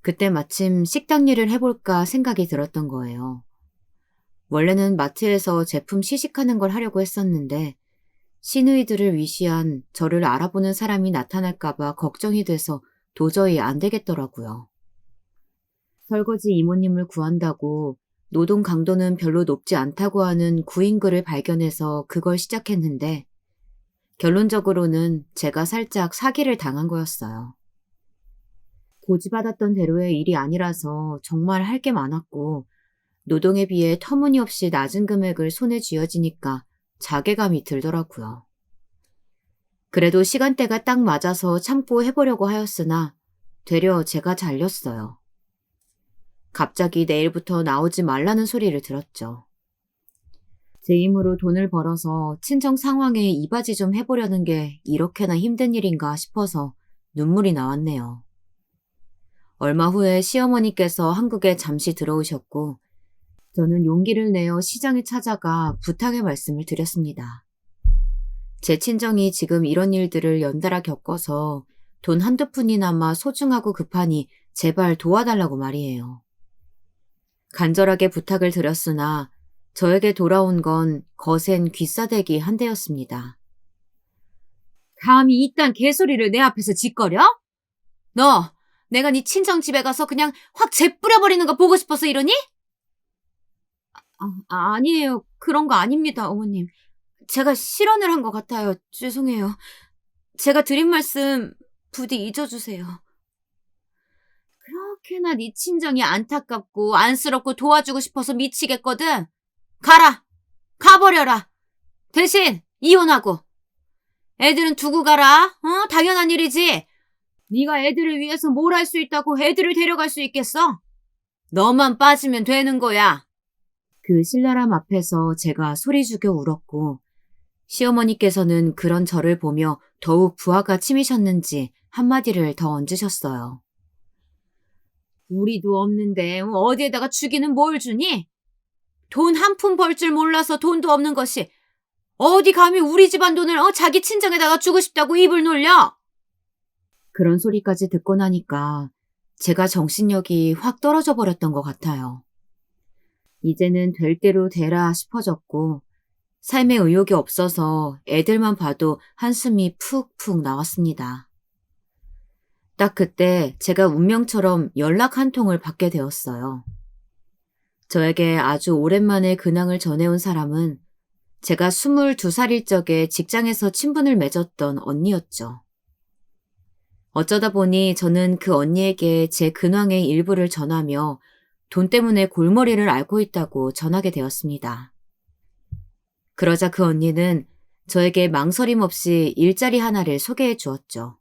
A: 그때 마침 식당 일을 해볼까 생각이 들었던 거예요. 원래는 마트에서 제품 시식하는 걸 하려고 했었는데 시누이들을 위시한 저를 알아보는 사람이 나타날까봐 걱정이 돼서 도저히 안 되겠더라고요. 설거지 이모님을 구한다고 노동 강도는 별로 높지 않다고 하는 구인글을 발견해서 그걸 시작했는데 결론적으로는 제가 살짝 사기를 당한 거였어요. 고지받았던 대로의 일이 아니라서 정말 할 게 많았고 노동에 비해 터무니없이 낮은 금액을 손에 쥐어지니까 자괴감이 들더라고요. 그래도 시간대가 딱 맞아서 참고 해보려고 하였으나 되려 제가 잘렸어요. 갑자기 내일부터 나오지 말라는 소리를 들었죠. 제 힘으로 돈을 벌어서 친정 상황에 이바지 좀 해보려는 게 이렇게나 힘든 일인가 싶어서 눈물이 나왔네요. 얼마 후에 시어머니께서 한국에 잠시 들어오셨고 저는 용기를 내어 시장에 찾아가 부탁의 말씀을 드렸습니다. 제 친정이 지금 이런 일들을 연달아 겪어서 돈 한두 푼이나마 소중하고 급하니 제발 도와달라고 말이에요. 간절하게 부탁을 드렸으나 저에게 돌아온 건 거센 귀싸대기 한 대였습니다. 감히 이딴 개소리를 내 앞에서 짓거려? 너, 내가 네 친정 집에 가서 그냥 확 재뿌려버리는 거 보고 싶어서 이러니? 아니에요. 그런 거 아닙니다, 어머님. 제가 실언을 한 것 같아요. 죄송해요. 제가 드린 말씀 부디 잊어주세요. 그렇게나 네 친정이 안타깝고 안쓰럽고 도와주고 싶어서 미치겠거든. 가라. 가버려라. 대신 이혼하고. 애들은 두고 가라. 당연한 일이지. 네가 애들을 위해서 뭘 할 수 있다고 애들을 데려갈 수 있겠어? 너만 빠지면 되는 거야. 그 신랄함 앞에서 제가 소리 죽여 울었고 시어머니께서는 그런 저를 보며 더욱 부하가 치미셨는지 한마디를 더 얹으셨어요. 우리도 없는데 어디에다가 주기는 뭘 주니? 돈 한 푼 벌 줄 몰라서 돈도 없는 것이 어디 감히 우리 집안 돈을 자기 친정에다가 주고 싶다고 입을 놀려? 그런 소리까지 듣고 나니까 제가 정신력이 확 떨어져 버렸던 것 같아요. 이제는 될 대로 되라 싶어졌고 삶의 의욕이 없어서 애들만 봐도 한숨이 푹푹 나왔습니다. 딱 그때 제가 운명처럼 연락 한 통을 받게 되었어요. 저에게 아주 오랜만에 근황을 전해온 사람은 제가 22살일 적에 직장에서 친분을 맺었던 언니였죠. 어쩌다 보니 저는 그 언니에게 제 근황의 일부를 전하며 돈 때문에 골머리를 앓고 있다고 전하게 되었습니다. 그러자 그 언니는 저에게 망설임 없이 일자리 하나를 소개해 주었죠.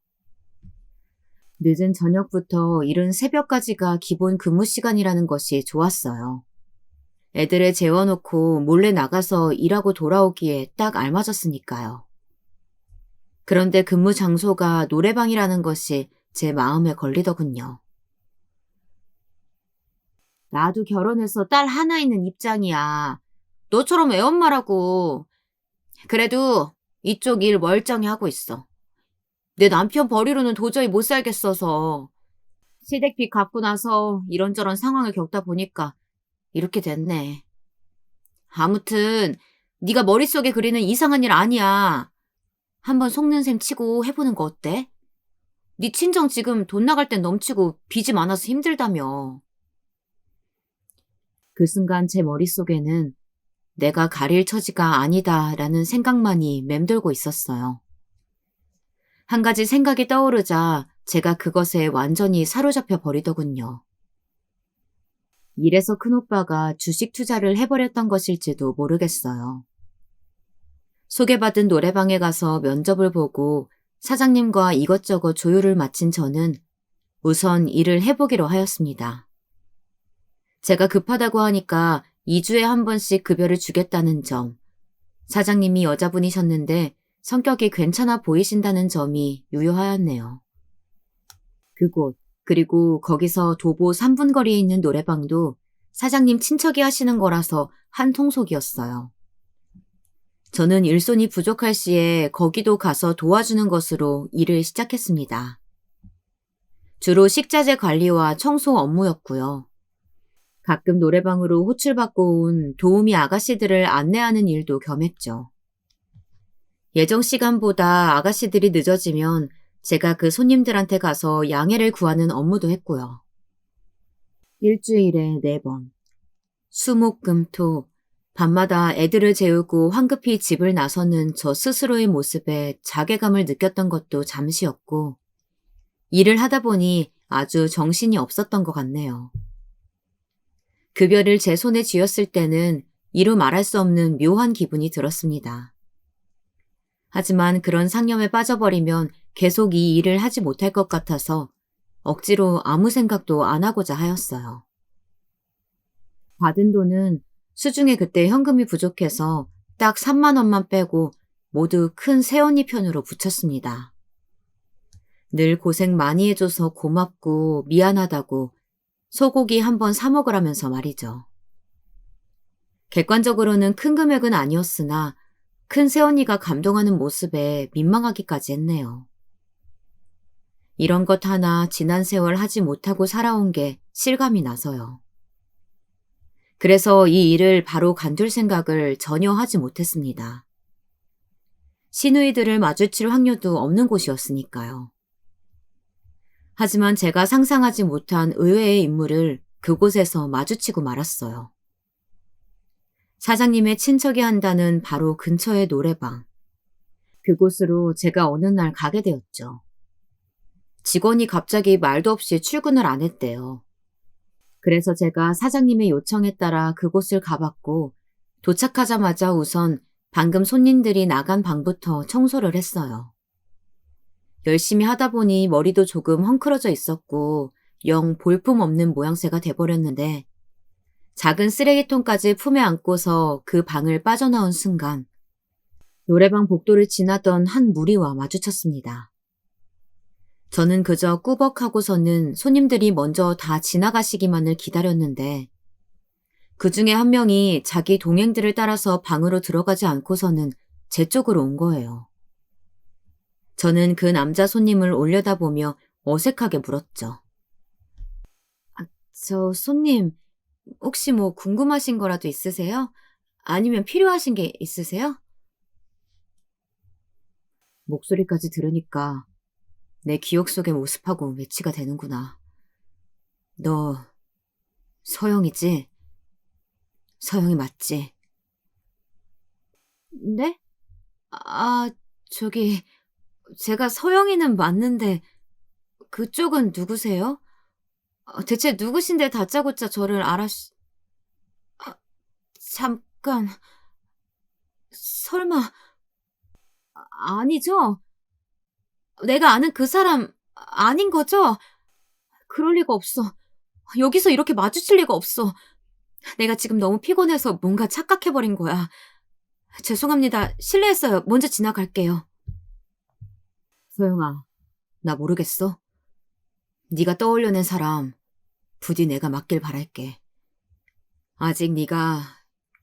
A: 늦은 저녁부터 이른 새벽까지가 기본 근무 시간이라는 것이 좋았어요. 애들을 재워놓고 몰래 나가서 일하고 돌아오기에 딱 알맞았으니까요. 그런데 근무 장소가 노래방이라는 것이 제 마음에 걸리더군요. 나도 결혼해서 딸 하나 있는 입장이야. 너처럼 애엄마라고. 그래도 이쪽 일 멀쩡히 하고 있어. 내 남편 버리로는 도저히 못 살겠어서. 시댁빚 갚고 나서 이런저런 상황을 겪다 보니까 이렇게 됐네. 아무튼 네가 머릿속에 그리는 이상한 일 아니야. 한번 속는 셈 치고 해보는 거 어때? 네 친정 지금 돈 나갈 땐 넘치고 빚이 많아서 힘들다며. 그 순간 제 머릿속에는 내가 가릴 처지가 아니다라는 생각만이 맴돌고 있었어요. 한 가지 생각이 떠오르자 제가 그것에 완전히 사로잡혀 버리더군요. 이래서 큰오빠가 주식 투자를 해버렸던 것일지도 모르겠어요. 소개받은 노래방에 가서 면접을 보고 사장님과 이것저것 조율을 마친 저는 우선 일을 해보기로 하였습니다. 제가 급하다고 하니까 2주에 한 번씩 급여를 주겠다는 점, 사장님이 여자분이셨는데 성격이 괜찮아 보이신다는 점이 유효하였네요. 그곳, 그리고 거기서 도보 3분 거리에 있는 노래방도 사장님 친척이 하시는 거라서 한통속이었어요. 저는 일손이 부족할 시에 거기도 가서 도와주는 것으로 일을 시작했습니다. 주로 식자재 관리와 청소 업무였고요. 가끔 노래방으로 호출받고 온 도우미 아가씨들을 안내하는 일도 겸했죠. 예정 시간보다 아가씨들이 늦어지면 제가 그 손님들한테 가서 양해를 구하는 업무도 했고요. 일주일에 4번. 수목금토 밤마다 애들을 재우고 황급히 집을 나서는 저 스스로의 모습에 자괴감을 느꼈던 것도 잠시였고 일을 하다 보니 아주 정신이 없었던 것 같네요. 급여를 제 손에 쥐었을 때는 이루 말할 수 없는 묘한 기분이 들었습니다. 하지만 그런 상념에 빠져버리면 계속 이 일을 하지 못할 것 같아서 억지로 아무 생각도 안 하고자 하였어요. 받은 돈은 수중에 그때 현금이 부족해서 딱 3만 원만 빼고 모두 큰 새언니 편으로 붙였습니다. 늘 고생 많이 해줘서 고맙고 미안하다고 소고기 한번 사 먹으라면서 말이죠. 객관적으로는 큰 금액은 아니었으나 큰 새언니가 감동하는 모습에 민망하기까지 했네요. 이런 것 하나 지난 세월 하지 못하고 살아온 게 실감이 나서요. 그래서 이 일을 바로 관둘 생각을 전혀 하지 못했습니다. 시누이들을 마주칠 확률도 없는 곳이었으니까요. 하지만 제가 상상하지 못한 의외의 인물을 그곳에서 마주치고 말았어요. 사장님의 친척이 한다는 바로 근처의 노래방. 그곳으로 제가 어느 날 가게 되었죠. 직원이 갑자기 말도 없이 출근을 안 했대요. 그래서 제가 사장님의 요청에 따라 그곳을 가봤고 도착하자마자 우선 방금 손님들이 나간 방부터 청소를 했어요. 열심히 하다 보니 머리도 조금 헝클어져 있었고 영 볼품없는 모양새가 돼버렸는데 작은 쓰레기통까지 품에 안고서 그 방을 빠져나온 순간 노래방 복도를 지나던 한 무리와 마주쳤습니다. 저는 그저 꾸벅하고서는 손님들이 먼저 다 지나가시기만을 기다렸는데 그 중에 한 명이 자기 동행들을 따라서 방으로 들어가지 않고서는 제 쪽으로 온 거예요. 저는 그 남자 손님을 올려다보며 어색하게 물었죠. 저 손님, 혹시 뭐 궁금하신 거라도 있으세요? 아니면 필요하신 게 있으세요? 목소리까지 들으니까 내 기억 속의 모습하고 매치가 되는구나. 너 서영이지? 서영이 맞지? 네? 아, 저기, 제가 서영이는 맞는데 그쪽은 누구세요? 대체 누구신데 다짜고짜 저를 아, 잠깐, 설마, 아니죠? 내가 아는 그 사람 아닌 거죠? 그럴 리가 없어. 여기서 이렇게 마주칠 리가 없어. 내가 지금 너무 피곤해서 뭔가 착각해버린 거야. 죄송합니다. 실례했어요. 먼저 지나갈게요. 소영아, 나 모르겠어. 네가 떠올려낸 사람 부디 내가 맞길 바랄게. 아직 네가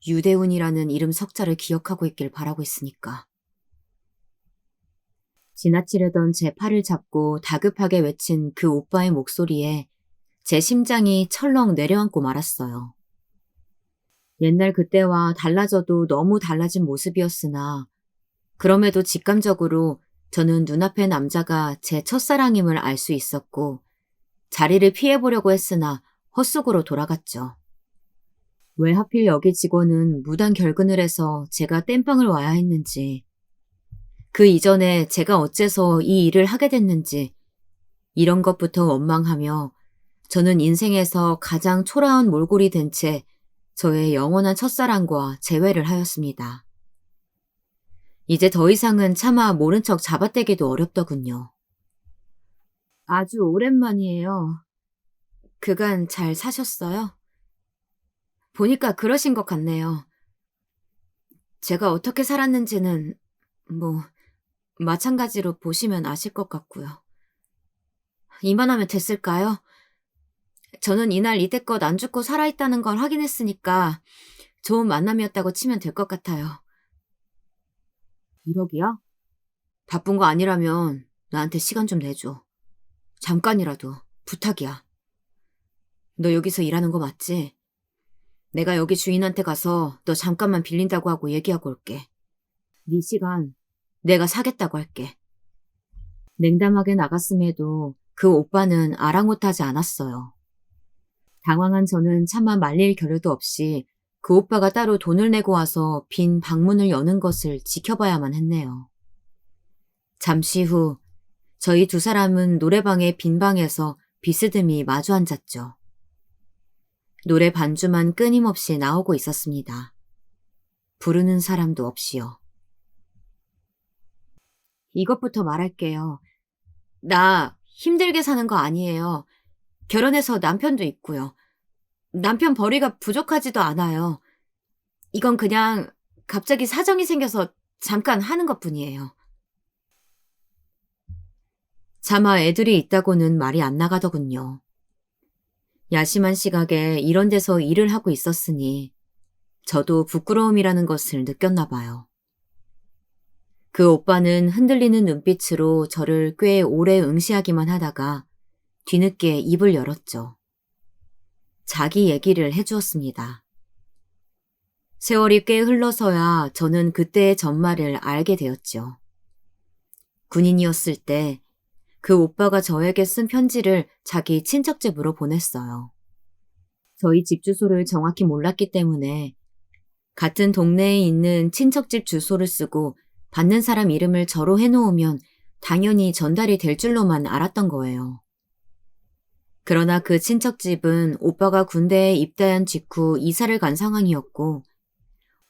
A: 유대훈이라는 이름 석자를 기억하고 있길 바라고 있으니까. 지나치려던 제 팔을 잡고 다급하게 외친 그 오빠의 목소리에 제 심장이 철렁 내려앉고 말았어요. 옛날 그때와 달라져도 너무 달라진 모습이었으나 그럼에도 직감적으로 저는 눈앞의 남자가 제 첫사랑임을 알 수 있었고 자리를 피해보려고 했으나 헛속으로 돌아갔죠. 왜 하필 여기 직원은 무단 결근을 해서 제가 땜빵을 와야 했는지, 그 이전에 제가 어째서 이 일을 하게 됐는지 이런 것부터 원망하며 저는 인생에서 가장 초라한 몰골이 된 채 저의 영원한 첫사랑과 재회를 하였습니다. 이제 더 이상은 차마 모른 척 잡아떼기도 어렵더군요. 아주 오랜만이에요. 그간 잘 사셨어요? 보니까 그러신 것 같네요. 제가 어떻게 살았는지는 뭐 마찬가지로 보시면 아실 것 같고요. 이만하면 됐을까요? 저는 이날 이때껏 안 죽고 살아있다는 걸 확인했으니까 좋은 만남이었다고 치면 될 것 같아요. 1억이야? 바쁜 거 아니라면 나한테 시간 좀 내줘. 잠깐이라도 부탁이야. 너 여기서 일하는 거 맞지? 내가 여기 주인한테 가서 너 잠깐만 빌린다고 하고 얘기하고 올게. 네 시간 내가 사겠다고 할게. 냉담하게 나갔음에도 그 오빠는 아랑곳하지 않았어요. 당황한 저는 차마 말릴 겨를도 없이 그 오빠가 따로 돈을 내고 와서 빈 방문을 여는 것을 지켜봐야만 했네요. 잠시 후 저희 두 사람은 노래방의 빈 방에서 비스듬히 마주 앉았죠. 노래 반주만 끊임없이 나오고 있었습니다. 부르는 사람도 없이요. 이것부터 말할게요. 나 힘들게 사는 거 아니에요. 결혼해서 남편도 있고요. 남편 벌이가 부족하지도 않아요. 이건 그냥 갑자기 사정이 생겨서 잠깐 하는 것뿐이에요. 차마 애들이 있다고는 말이 안 나가더군요. 야심한 시각에 이런 데서 일을 하고 있었으니 저도 부끄러움이라는 것을 느꼈나 봐요. 그 오빠는 흔들리는 눈빛으로 저를 꽤 오래 응시하기만 하다가 뒤늦게 입을 열었죠. 자기 얘기를 해주었습니다. 세월이 꽤 흘러서야 저는 그때의 전말을 알게 되었죠. 군인이었을 때 그 오빠가 저에게 쓴 편지를 자기 친척집으로 보냈어요. 저희 집 주소를 정확히 몰랐기 때문에 같은 동네에 있는 친척집 주소를 쓰고 받는 사람 이름을 저로 해놓으면 당연히 전달이 될 줄로만 알았던 거예요. 그러나 그 친척집은 오빠가 군대에 입대한 직후 이사를 간 상황이었고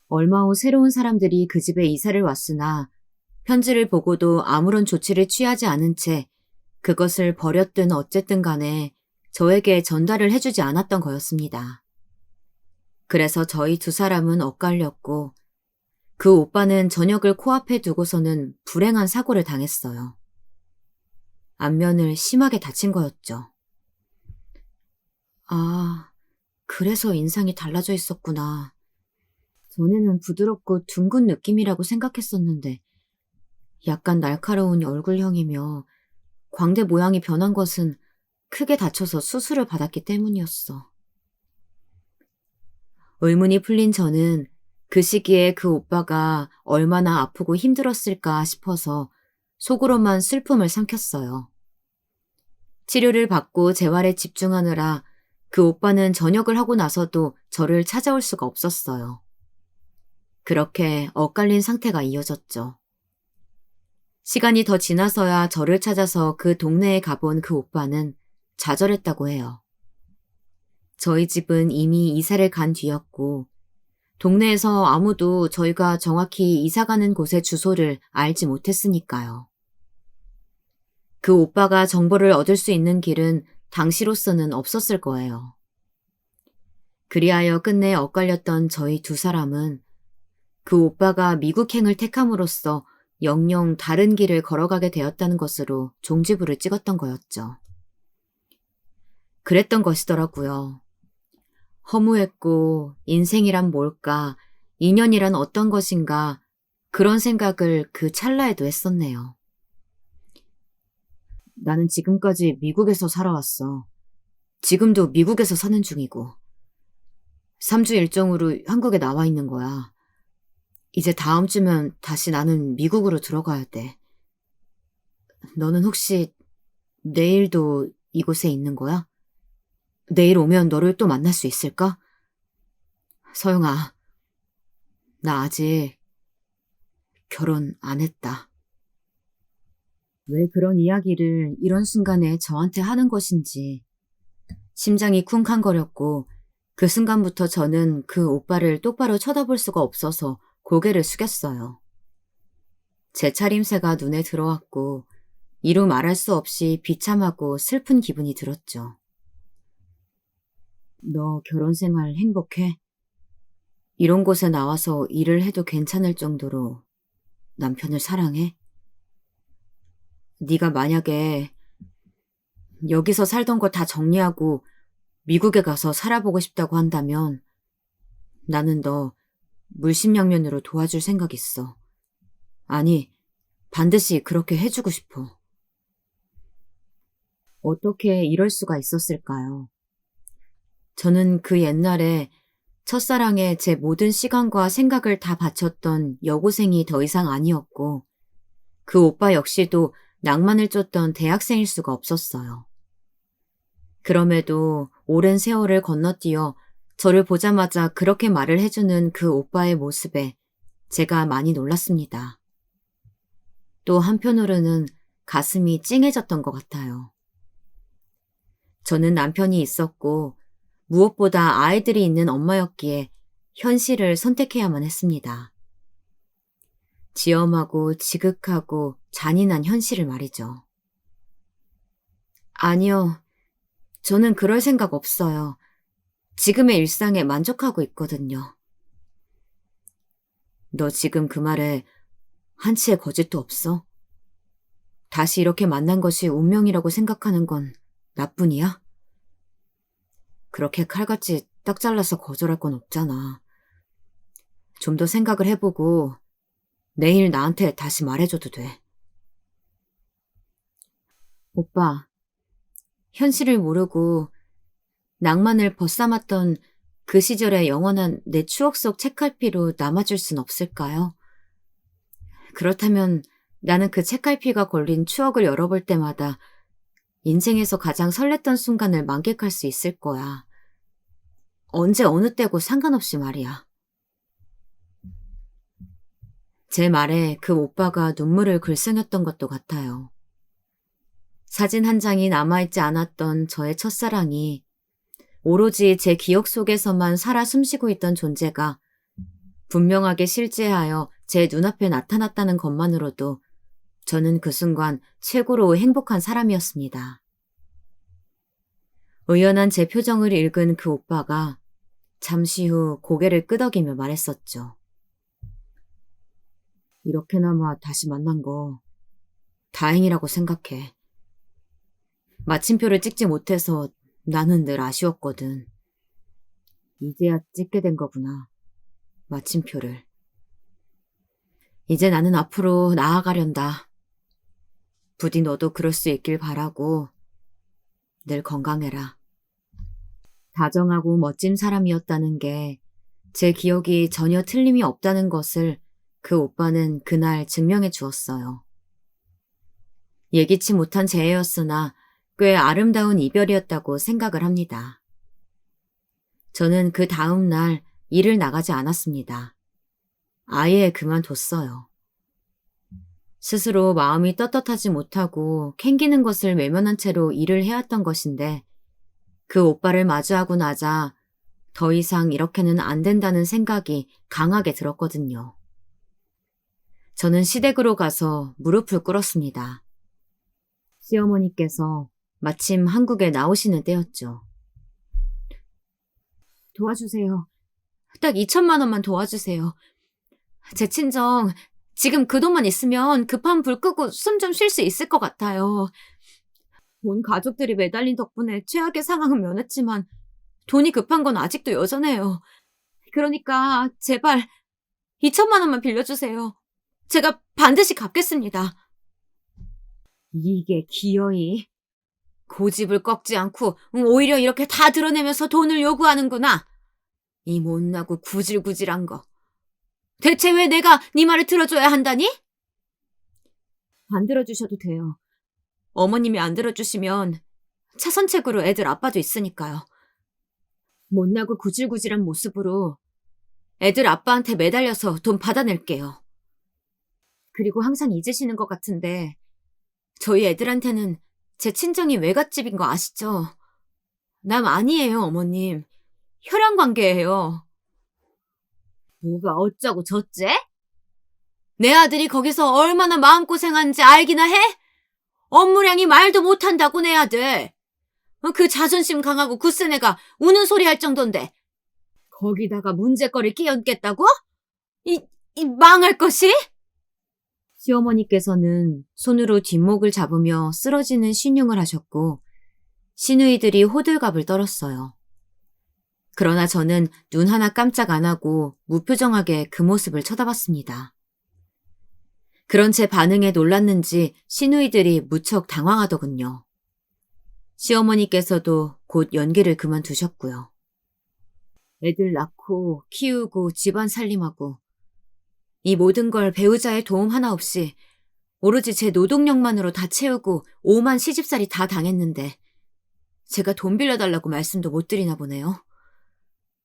A: 얼마 후 새로운 사람들이 그 집에 이사를 왔으나 편지를 보고도 아무런 조치를 취하지 않은 채 그것을 버렸든 어쨌든 간에 저에게 전달을 해주지 않았던 거였습니다. 그래서 저희 두 사람은 엇갈렸고 그 오빠는 저녁을 코앞에 두고서는 불행한 사고를 당했어요. 안면을 심하게 다친 거였죠. 아, 그래서 인상이 달라져 있었구나. 전에는 부드럽고 둥근 느낌이라고 생각했었는데 약간 날카로운 얼굴형이며 광대 모양이 변한 것은 크게 다쳐서 수술을 받았기 때문이었어. 의문이 풀린 저는 그 시기에 그 오빠가 얼마나 아프고 힘들었을까 싶어서 속으로만 슬픔을 삼켰어요. 치료를 받고 재활에 집중하느라 그 오빠는 전역을 하고 나서도 저를 찾아올 수가 없었어요. 그렇게 엇갈린 상태가 이어졌죠. 시간이 더 지나서야 저를 찾아서 그 동네에 가본 그 오빠는 좌절했다고 해요. 저희 집은 이미 이사를 간 뒤였고 동네에서 아무도 저희가 정확히 이사 가는 곳의 주소를 알지 못했으니까요. 그 오빠가 정보를 얻을 수 있는 길은 당시로서는 없었을 거예요. 그리하여 끝내 엇갈렸던 저희 두 사람은 그 오빠가 미국행을 택함으로써 영영 다른 길을 걸어가게 되었다는 것으로 종지부를 찍었던 거였죠. 그랬던 것이더라고요. 허무했고 인생이란 뭘까, 인연이란 어떤 것인가 그런 생각을 그 찰나에도 했었네요. 나는 지금까지 미국에서 살아왔어. 지금도 미국에서 사는 중이고 3주 일정으로 한국에 나와 있는 거야. 이제 다음 주면 다시 나는 미국으로 들어가야 돼. 너는 혹시 내일도 이곳에 있는 거야? 내일 오면 너를 또 만날 수 있을까? 서영아, 나 아직 결혼 안 했다. 왜 그런 이야기를 이런 순간에 저한테 하는 것인지 심장이 쿵쾅거렸고 그 순간부터 저는 그 오빠를 똑바로 쳐다볼 수가 없어서 고개를 숙였어요. 제 차림새가 눈에 들어왔고 이루 말할 수 없이 비참하고 슬픈 기분이 들었죠. 너 결혼 생활 행복해? 이런 곳에 나와서 일을 해도 괜찮을 정도로 남편을 사랑해? 네가 만약에 여기서 살던 거 다 정리하고 미국에 가서 살아보고 싶다고 한다면 나는 너 물심양면으로 도와줄 생각 있어. 아니, 반드시 그렇게 해주고 싶어. 어떻게 이럴 수가 있었을까요? 저는 그 옛날에 첫사랑에 제 모든 시간과 생각을 다 바쳤던 여고생이 더 이상 아니었고 그 오빠 역시도 낭만을 쫓던 대학생일 수가 없었어요. 그럼에도 오랜 세월을 건너뛰어 저를 보자마자 그렇게 말을 해주는 그 오빠의 모습에 제가 많이 놀랐습니다. 또 한편으로는 가슴이 찡해졌던 것 같아요. 저는 남편이 있었고 무엇보다 아이들이 있는 엄마였기에 현실을 선택해야만 했습니다. 지엄하고 지극하고 잔인한 현실을 말이죠. 아니요, 저는 그럴 생각 없어요. 지금의 일상에 만족하고 있거든요. 너 지금 그 말에 한치의 거짓도 없어? 다시 이렇게 만난 것이 운명이라고 생각하는 건 나뿐이야? 그렇게 칼같이 딱 잘라서 거절할 건 없잖아. 좀 더 생각을 해보고 내일 나한테 다시 말해줘도 돼. 오빠, 현실을 모르고 낭만을 벗삼았던 그 시절의 영원한 내 추억 속 책갈피로 남아줄 순 없을까요? 그렇다면 나는 그 책갈피가 걸린 추억을 열어볼 때마다 인생에서 가장 설렜던 순간을 만끽할 수 있을 거야. 언제 어느 때고 상관없이 말이야. 제 말에 그 오빠가 눈물을 글썽였던 것도 같아요. 사진 한 장이 남아있지 않았던 저의 첫사랑이 오로지 제 기억 속에서만 살아 숨쉬고 있던 존재가 분명하게 실제하여 제 눈앞에 나타났다는 것만으로도 저는 그 순간 최고로 행복한 사람이었습니다. 의연한 제 표정을 읽은 그 오빠가 잠시 후 고개를 끄덕이며 말했었죠. 이렇게나마 다시 만난 거 다행이라고 생각해. 마침표를 찍지 못해서 나는 늘 아쉬웠거든. 이제야 찍게 된 거구나. 마침표를. 이제 나는 앞으로 나아가련다. 부디 너도 그럴 수 있길 바라고 늘 건강해라. 다정하고 멋진 사람이었다는 게 제 기억이 전혀 틀림이 없다는 것을 그 오빠는 그날 증명해 주었어요. 예기치 못한 재해였으나 꽤 아름다운 이별이었다고 생각을 합니다. 저는 그 다음 날 일을 나가지 않았습니다. 아예 그만뒀어요. 스스로 마음이 떳떳하지 못하고 캥기는 것을 외면한 채로 일을 해왔던 것인데 그 오빠를 마주하고 나자 더 이상 이렇게는 안 된다는 생각이 강하게 들었거든요. 저는 시댁으로 가서 무릎을 꿇었습니다. 시어머니께서 마침 한국에 나오시는 때였죠. 도와주세요. 딱 2천만 원만 도와주세요. 제 친정 지금 그 돈만 있으면 급한 불 끄고 숨 좀 쉴 수 있을 것 같아요. 온 가족들이 매달린 덕분에 최악의 상황은 면했지만 돈이 급한 건 아직도 여전해요. 그러니까 제발 2천만 원만 빌려주세요. 제가 반드시 갚겠습니다. 이게 기어이. 고집을 꺾지 않고 오히려 이렇게 다 드러내면서 돈을 요구하는구나. 이 못나고 구질구질한 거. 대체 왜 내가 네 말을 들어줘야 한다니? 안 들어주셔도 돼요. 어머님이 안 들어주시면 차선책으로 애들 아빠도 있으니까요. 못나고 구질구질한 모습으로 애들 아빠한테 매달려서 돈 받아낼게요. 그리고 항상 잊으시는 것 같은데 저희 애들한테는 제 친정이 외갓집인 거 아시죠? 남 아니에요, 어머님. 혈연관계예요. 뭐가 어쩌고 저째? 내 아들이 거기서 얼마나 마음고생하는지 알기나 해? 업무량이 말도 못한다고 내 아들. 그 자존심 강하고 굳센 애가 우는 소리 할 정도인데 거기다가 문제거리 끼얹겠다고? 이 망할 것이? 시어머니께서는 손으로 뒷목을 잡으며 쓰러지는 신용을 하셨고 시누이들이 호들갑을 떨었어요. 그러나 저는 눈 하나 깜짝 안 하고 무표정하게 그 모습을 쳐다봤습니다. 그런 제 반응에 놀랐는지 시누이들이 무척 당황하더군요. 시어머니께서도 곧 연기를 그만두셨고요. 애들 낳고 키우고 집안 살림하고 이 모든 걸 배우자의 도움 하나 없이 오로지 제 노동력만으로 다 채우고 오만 시집살이 다 당했는데 제가 돈 빌려달라고 말씀도 못 드리나 보네요.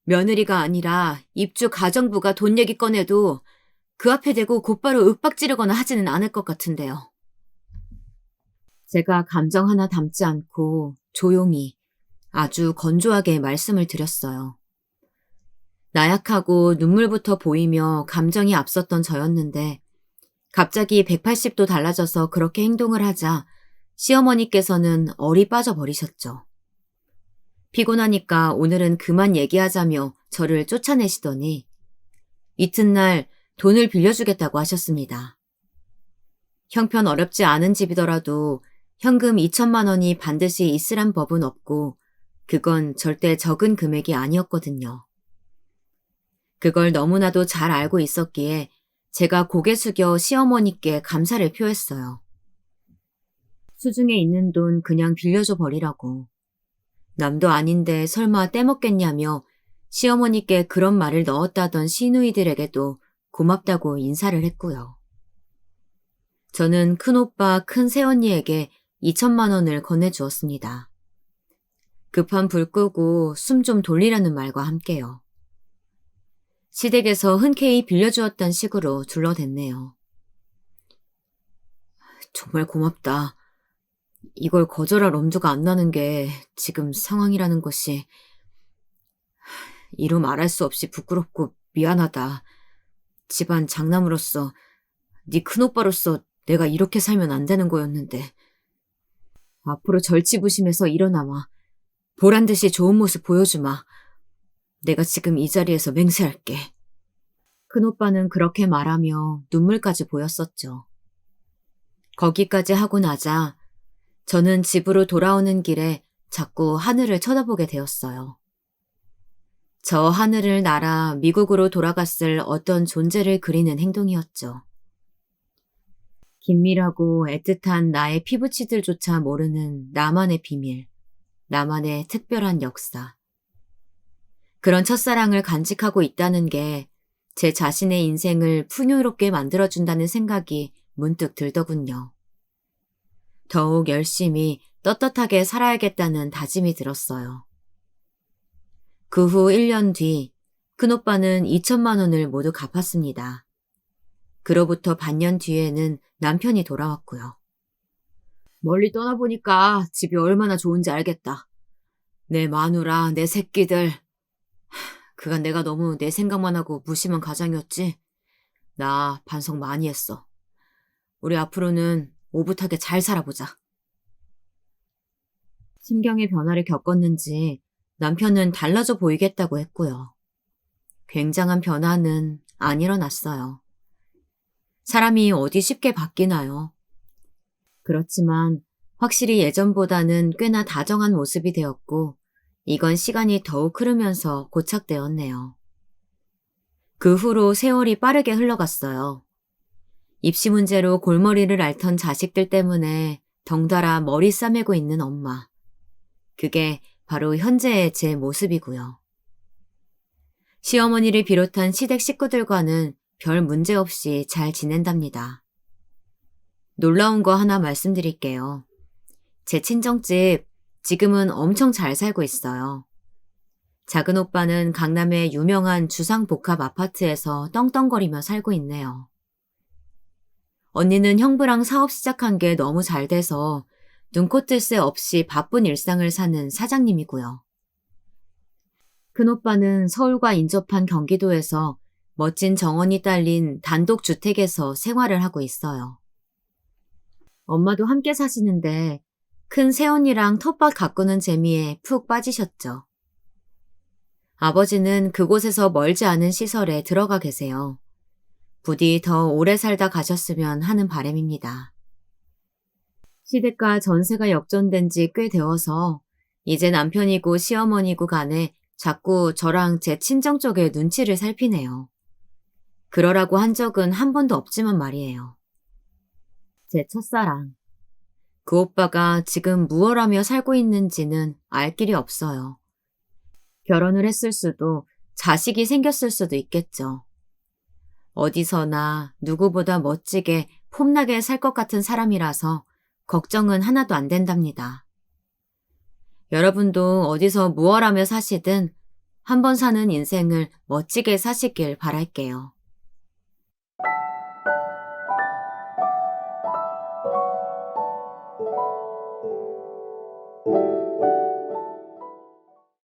A: 며느리가 아니라 입주 가정부가 돈 얘기 꺼내도 그 앞에 대고 곧바로 윽박지르거나 하지는 않을 것 같은데요. 제가 감정 하나 담지 않고 조용히 아주 건조하게 말씀을 드렸어요. 나약하고 눈물부터 보이며 감정이 앞섰던 저였는데 갑자기 180도 달라져서 그렇게 행동을 하자 시어머니께서는 얼이 빠져버리셨죠. 피곤하니까 오늘은 그만 얘기하자며 저를 쫓아내시더니 이튿날 돈을 빌려주겠다고 하셨습니다. 형편 어렵지 않은 집이더라도 현금 2천만 원이 반드시 있으란 법은 없고 그건 절대 적은 금액이 아니었거든요. 그걸 너무나도 잘 알고 있었기에 제가 고개 숙여 시어머니께 감사를 표했어요. 수중에 있는 돈 그냥 빌려줘 버리라고. 남도 아닌데 설마 떼먹겠냐며 시어머니께 그런 말을 넣었다던 시누이들에게도 고맙다고 인사를 했고요. 저는 큰오빠, 큰 새언니에게 2천만 원을 건네주었습니다. 급한 불 끄고 숨 좀 돌리라는 말과 함께요. 시댁에서 흔쾌히 빌려주었단 식으로 둘러댔네요. 정말 고맙다. 이걸 거절할 엄두가 안 나는 게 지금 상황이라는 것이 이루 말할 수 없이 부끄럽고 미안하다. 집안 장남으로서 네 큰오빠로서 내가 이렇게 살면 안 되는 거였는데 앞으로 절치부심해서 일어나마 보란듯이 좋은 모습 보여주마. 내가 지금 이 자리에서 맹세할게. 큰오빠는 그렇게 말하며 눈물까지 보였었죠. 거기까지 하고 나자 저는 집으로 돌아오는 길에 자꾸 하늘을 쳐다보게 되었어요. 저 하늘을 날아 미국으로 돌아갔을 어떤 존재를 그리는 행동이었죠. 긴밀하고 애틋한 나의 피부치들조차 모르는 나만의 비밀, 나만의 특별한 역사. 그런 첫사랑을 간직하고 있다는 게 제 자신의 인생을 풍요롭게 만들어준다는 생각이 문득 들더군요. 더욱 열심히 떳떳하게 살아야겠다는 다짐이 들었어요. 그 후 1년 뒤 큰오빠는 2천만 원을 모두 갚았습니다. 그로부터 반년 뒤에는 남편이 돌아왔고요. 멀리 떠나보니까 집이 얼마나 좋은지 알겠다. 내 마누라, 내 새끼들. 그간 내가 너무 내 생각만 하고 무심한 가장이었지. 나 반성 많이 했어. 우리 앞으로는 오붓하게 잘 살아보자. 심경의 변화를 겪었는지 남편은 달라져 보이겠다고 했고요. 굉장한 변화는 안 일어났어요. 사람이 어디 쉽게 바뀌나요? 그렇지만 확실히 예전보다는 꽤나 다정한 모습이 되었고 이건 시간이 더욱 흐르면서 고착되었네요. 그 후로 세월이 빠르게 흘러갔어요. 입시 문제로 골머리를 앓던 자식들 때문에 덩달아 머리 싸매고 있는 엄마. 그게 바로 현재의 제 모습이고요. 시어머니를 비롯한 시댁 식구들과는 별 문제 없이 잘 지낸답니다. 놀라운 거 하나 말씀드릴게요. 제 친정집 지금은 엄청 잘 살고 있어요. 작은 오빠는 강남의 유명한 주상복합 아파트에서 떵떵거리며 살고 있네요. 언니는 형부랑 사업 시작한 게 너무 잘 돼서 눈코 뜰 새 없이 바쁜 일상을 사는 사장님이고요. 큰오빠는 서울과 인접한 경기도에서 멋진 정원이 딸린 단독주택에서 생활을 하고 있어요. 엄마도 함께 사시는데 큰 새언니랑 텃밭 가꾸는 재미에 푹 빠지셨죠. 아버지는 그곳에서 멀지 않은 시설에 들어가 계세요. 부디 더 오래 살다 가셨으면 하는 바람입니다. 시댁과 전세가 역전된 지 꽤 되어서 이제 남편이고 시어머니고 간에 자꾸 저랑 제 친정 쪽에 눈치를 살피네요. 그러라고 한 적은 한 번도 없지만 말이에요. 제 첫사랑. 그 오빠가 지금 무얼 하며 살고 있는지는 알 길이 없어요. 결혼을 했을 수도 자식이 생겼을 수도 있겠죠. 어디서나 누구보다 멋지게 폼나게 살 것 같은 사람이라서 걱정은 하나도 안 된답니다. 여러분도 어디서 무얼 하며 사시든 한 번 사는 인생을 멋지게 사시길 바랄게요.